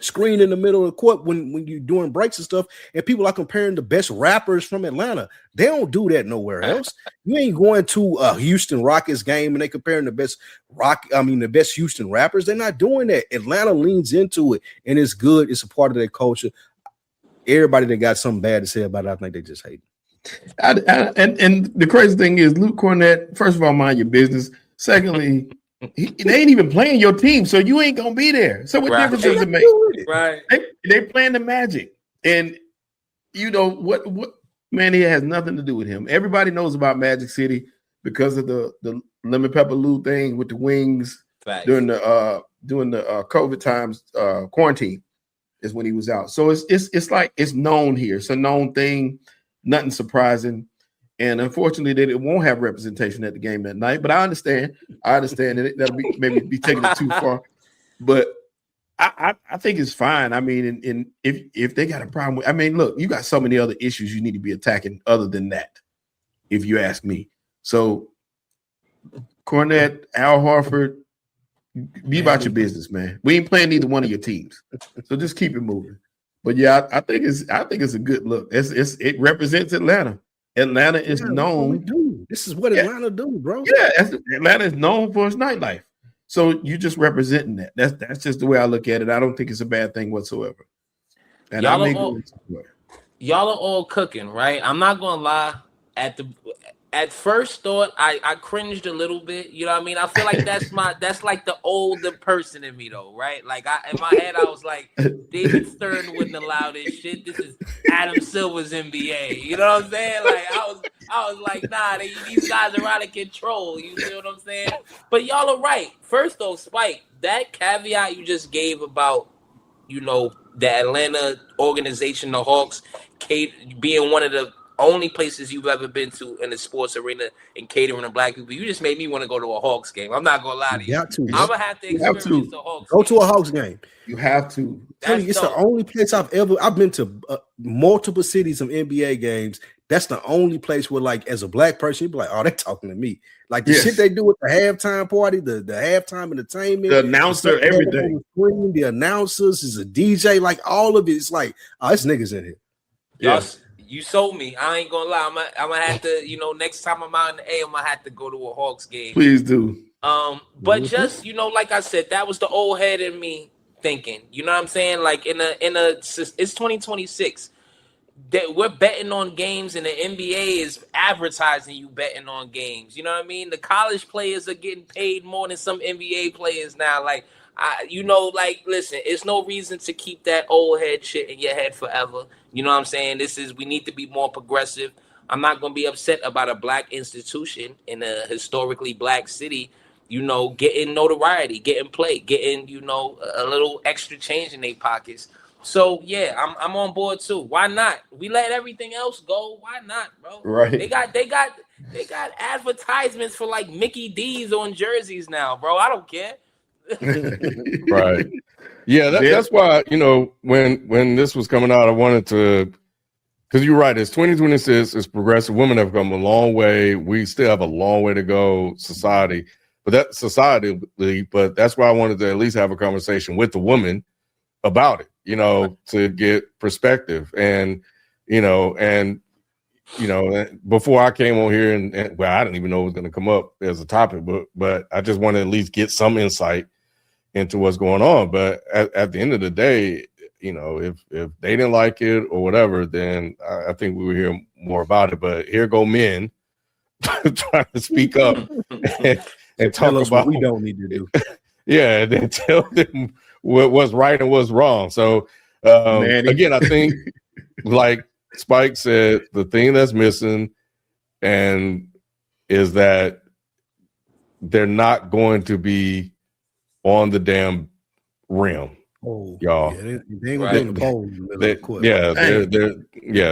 screen in the middle of the court when you're doing breaks and stuff, and people are comparing the best rappers from Atlanta. They don't do that nowhere else. You ain't going to a Houston Rockets game and they comparing the best Houston rappers. They're not doing that. Atlanta leans into it, and it's good. It's a part of their culture. Everybody that got something bad to say about it, I think they just hate it. And the crazy thing is, Luke Cornett, first of all, mind your business. Secondly, they ain't even playing your team, so you ain't gonna be there. So what difference does it make? Right. They playing the Magic, and you know what? Man, it has nothing to do with him. Everybody knows about Magic City because of the lemon pepper Lou thing with the wings during the COVID times quarantine is when he was out. So it's like it's known here. It's a known thing. Nothing surprising, and unfortunately, that it won't have representation at the game that night. But I understand that that'll be maybe be taking it too far. But I think it's fine. I mean, and if they got a problem with, I mean, look, you got so many other issues you need to be attacking other than that, if you ask me. So, Cornette, Al Horford, be about your business, man. We ain't playing either one of your teams, so just keep it moving. But yeah, I think it's a good look. It represents Atlanta. Atlanta is known. This is what Atlanta do, bro. Yeah, Atlanta is known for its nightlife. So you just representing that. That's just the way I look at it. I don't think it's a bad thing whatsoever. And y'all are all cooking, right? I'm not gonna lie. At first thought, I cringed a little bit. You know what I mean? I feel like that's like the older person in me though, right? Like in my head, I was like, David Stern wouldn't allow this shit. This is Adam Silver's NBA. You know what I'm saying? Like I was like, nah, these guys are out of control. You see what I'm saying? But y'all are right. First though, Spike, that caveat you just gave about, you know, the Atlanta organization, the Hawks, being one of the only places you've ever been to in the sports arena and catering to black people. You just made me want to go to a Hawks game. I'm not gonna lie to you. I'm gonna have to experience the Hawks. Go to a Hawks game. You have to. It's the only place I've been to multiple cities of NBA games. That's the only place where, like, as a black person, you'd be like, oh, they're talking to me. Like the shit they do with the halftime party, the halftime entertainment, the announcer, everything. The announcers is a DJ, like all of it. It's like, oh, it's niggas in here. Yes. You sold me. I ain't gonna lie. I'm gonna have to, you know, next time I'm out in the A, I'm gonna have to go to a Hawks game. Please do. But just, you know, like I said, that was the old head in me thinking. You know what I'm saying? Like it's 2026. That we're betting on games, and the NBA is advertising you betting on games. You know what I mean? The college players are getting paid more than some NBA players now. Like, like, listen, it's no reason to keep that old head shit in your head forever. You know what I'm saying? We need to be more progressive. I'm not going to be upset about a black institution in a historically black city, getting notoriety, getting play, getting, a little extra change in their pockets. So, yeah, I'm on board too. Why not? We let everything else go. Why not, bro? Right. They got advertisements for like Mickey D's on jerseys now, bro. I don't care. Right. Yeah, that's why, when this was coming out, I wanted to, because you're right, it's 2026, it's progressive. Women have come a long way. We still have a long way to go, society. But that's why I wanted to at least have a conversation with the woman about it, to get perspective. And, before I came on here and I didn't even know it was going to come up as a topic, but I just wanted to at least get some insight into what's going on. But at the end of the day, if they didn't like it or whatever, then I think we would hear more about it. But here go men trying to speak up and talk about what we don't need to do. Yeah, and then tell them what's right and what's wrong. So again, I think like Spike said, the thing that's missing is that they're not going to be on the damn rim. Oh, y'all. Yeah, they ain't gonna be on the pole.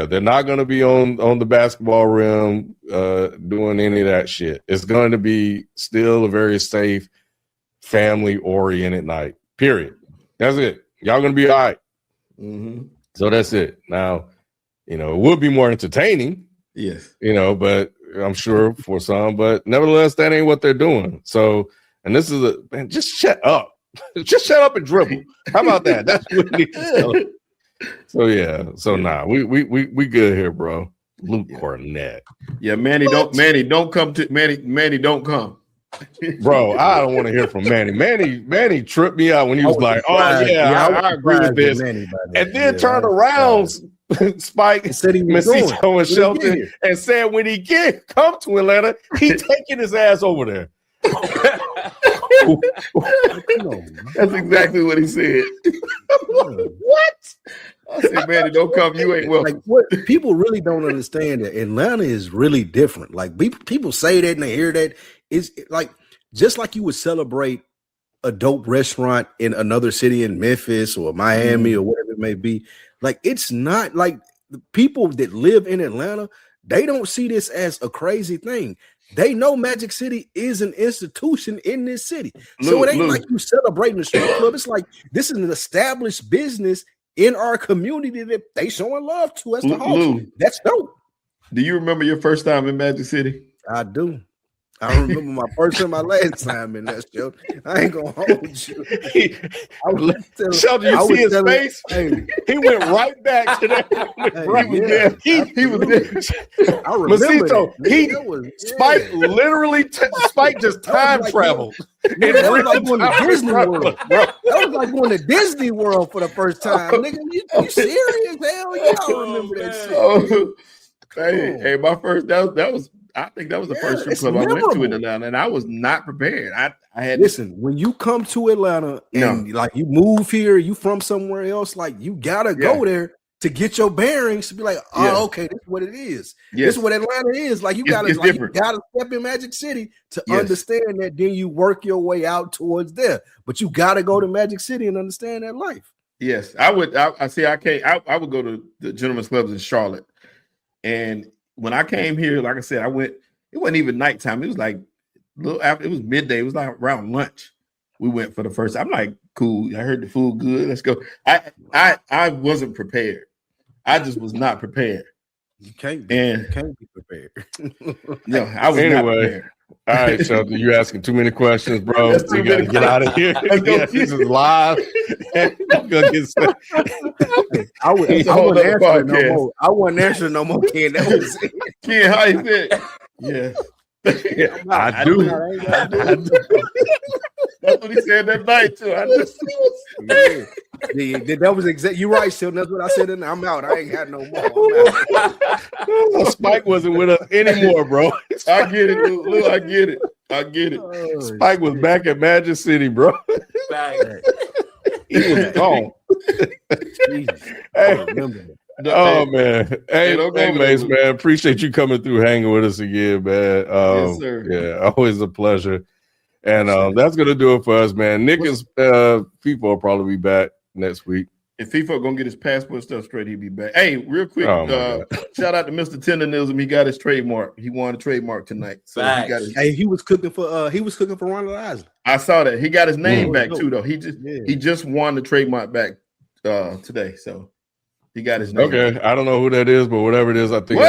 They're not going to be on the basketball rim doing any of that shit. It's going to be still a very safe, family-oriented night. Period. That's it. Y'all going to be all right. Mm-hmm. So that's it. Now, it would be more entertaining. Yes. But I'm sure for some, but nevertheless, that ain't what they're doing. So, and this is just shut up. Just shut up and dribble. How about that? That's what we need to tell. So yeah. So we good here, bro. Luke Cornett. Yeah, Manny don't come. Bro, I don't want to hear from Manny. Manny tripped me out when he was like, "Oh yeah, I agree with this," and then turned around, Spike, and said he was Mesito and Shelton, and said when he come to Atlanta, he taking his ass over there. That's exactly what he said. What? I said, Manny, don't come. You ain't welcome. Like, what people really don't understand that Atlanta is really different. Like people say that and they hear that. It's like just like you would celebrate a dope restaurant in another city in Memphis or Miami or whatever it may be. Like, it's not like the people that live in Atlanta, they don't see this as a crazy thing. They know Magic City is an institution in this city. So it ain't like you celebrating the strip club. It's like this is an established business in our community that they showing love to as the host. That's dope. Do you remember your first time in Magic City? I do. I remember my first and my last time in that show. I ain't gonna hold you. Shelton, you see his face? Hey, he went right back to that. He was there. I remember Spike literally Spike just time traveled. That was like going to Disney World, bro. That was like going to Disney World for the first time. Nigga, you serious? Hell yeah, I remember that shit. Hey, my first that was I think that was the first strip club I went to in Atlanta, and I was not prepared. I had when you come to Atlanta and like you move here, you from somewhere else, like you gotta go there to get your bearings to be like, okay, this is what it is. This is what Atlanta is. Like you gotta step in Magic City to understand that. Then you work your way out towards there, but you gotta go to Magic City and understand that life. Yes, I would. I would go to the gentlemen's clubs in Charlotte, and when I came here, like I said, I went. It wasn't even nighttime. It was like a little after. It was midday. It was like around lunch. We went for the first. I'm like, cool. I heard the food good. Let's go. I wasn't prepared. I just was not prepared. You can't be prepared. No, I was not prepared. All right, Shelton, you asking too many questions, bro. We gotta get out of here. This is live. I'm gonna get I wasn't answering no more. Ken, that was it. Ken, how you feel? Yeah. I do. That's what he said that night too. That was exactly. You're right, Sheldon. That's what I said. And I'm out. I ain't had no more. Spike wasn't with us anymore, bro. I get it, Lou. I get it. I get it. Oh, Spike was back at Magic City, bro. He was gone. Jesus. I Hey, remember that. oh man, hey, don't go hey over Mace, there. man, appreciate you coming through, hanging with us again, man. Yes, sir. Yeah, always a pleasure. And Appreciate it. that's gonna do it for us, man. Nick is FIFA will probably be back next week. If FIFA gonna get his passport stuff straight, he'll be back. Hey, real quick, Oh, my God. shout out to Mr. Tendonism. He got his trademark. He won a trademark tonight. So he got his, Hey, he was cooking for Ronald Isley. I saw that. He got his name Mm. back too, though. He just won the trademark back today. So he got his name. Okay, back. I don't know who that is, but whatever it is, I think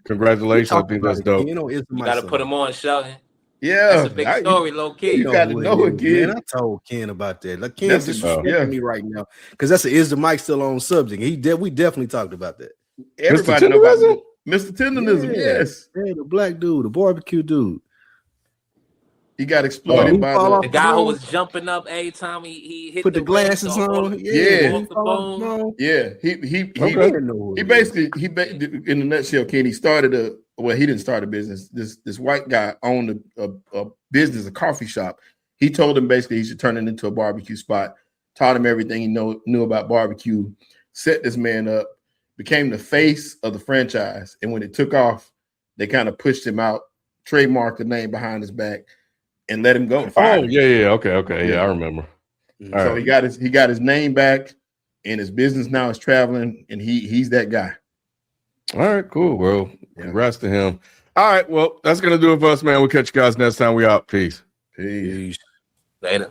congratulations. I think that's dope. You know, You got to put him on, Sheldon. Yeah, That's a big story, low key. You got to know it, kid. Man, I told Ken about that. Like Ken That's disrespecting me right now because that's is the mic still on subject. We definitely talked about that. Everybody know about Mr. Tendonism. Yes, yeah, the black dude, the barbecue dude. He got exploited by the guy who was jumping up every time he hit put the glasses on. Yeah. off the bone. Yeah, he basically in a nutshell, Ken, he started he didn't start a business. This white guy owned a business, a coffee shop. He told him basically he should turn it into a barbecue spot. Taught him everything he knew about barbecue. Set this man up. Became the face of the franchise. And when it took off, they kind of pushed him out, trademarked the name behind his back, and let him go. Oh, yeah. Okay. Yeah, I remember. So he got his name back, and his business now is traveling, and he's that guy. All right, cool. Well, congrats to him. All right, well, that's gonna do it for us, man. We'll catch you guys next time. We out. Peace. Peace. Later.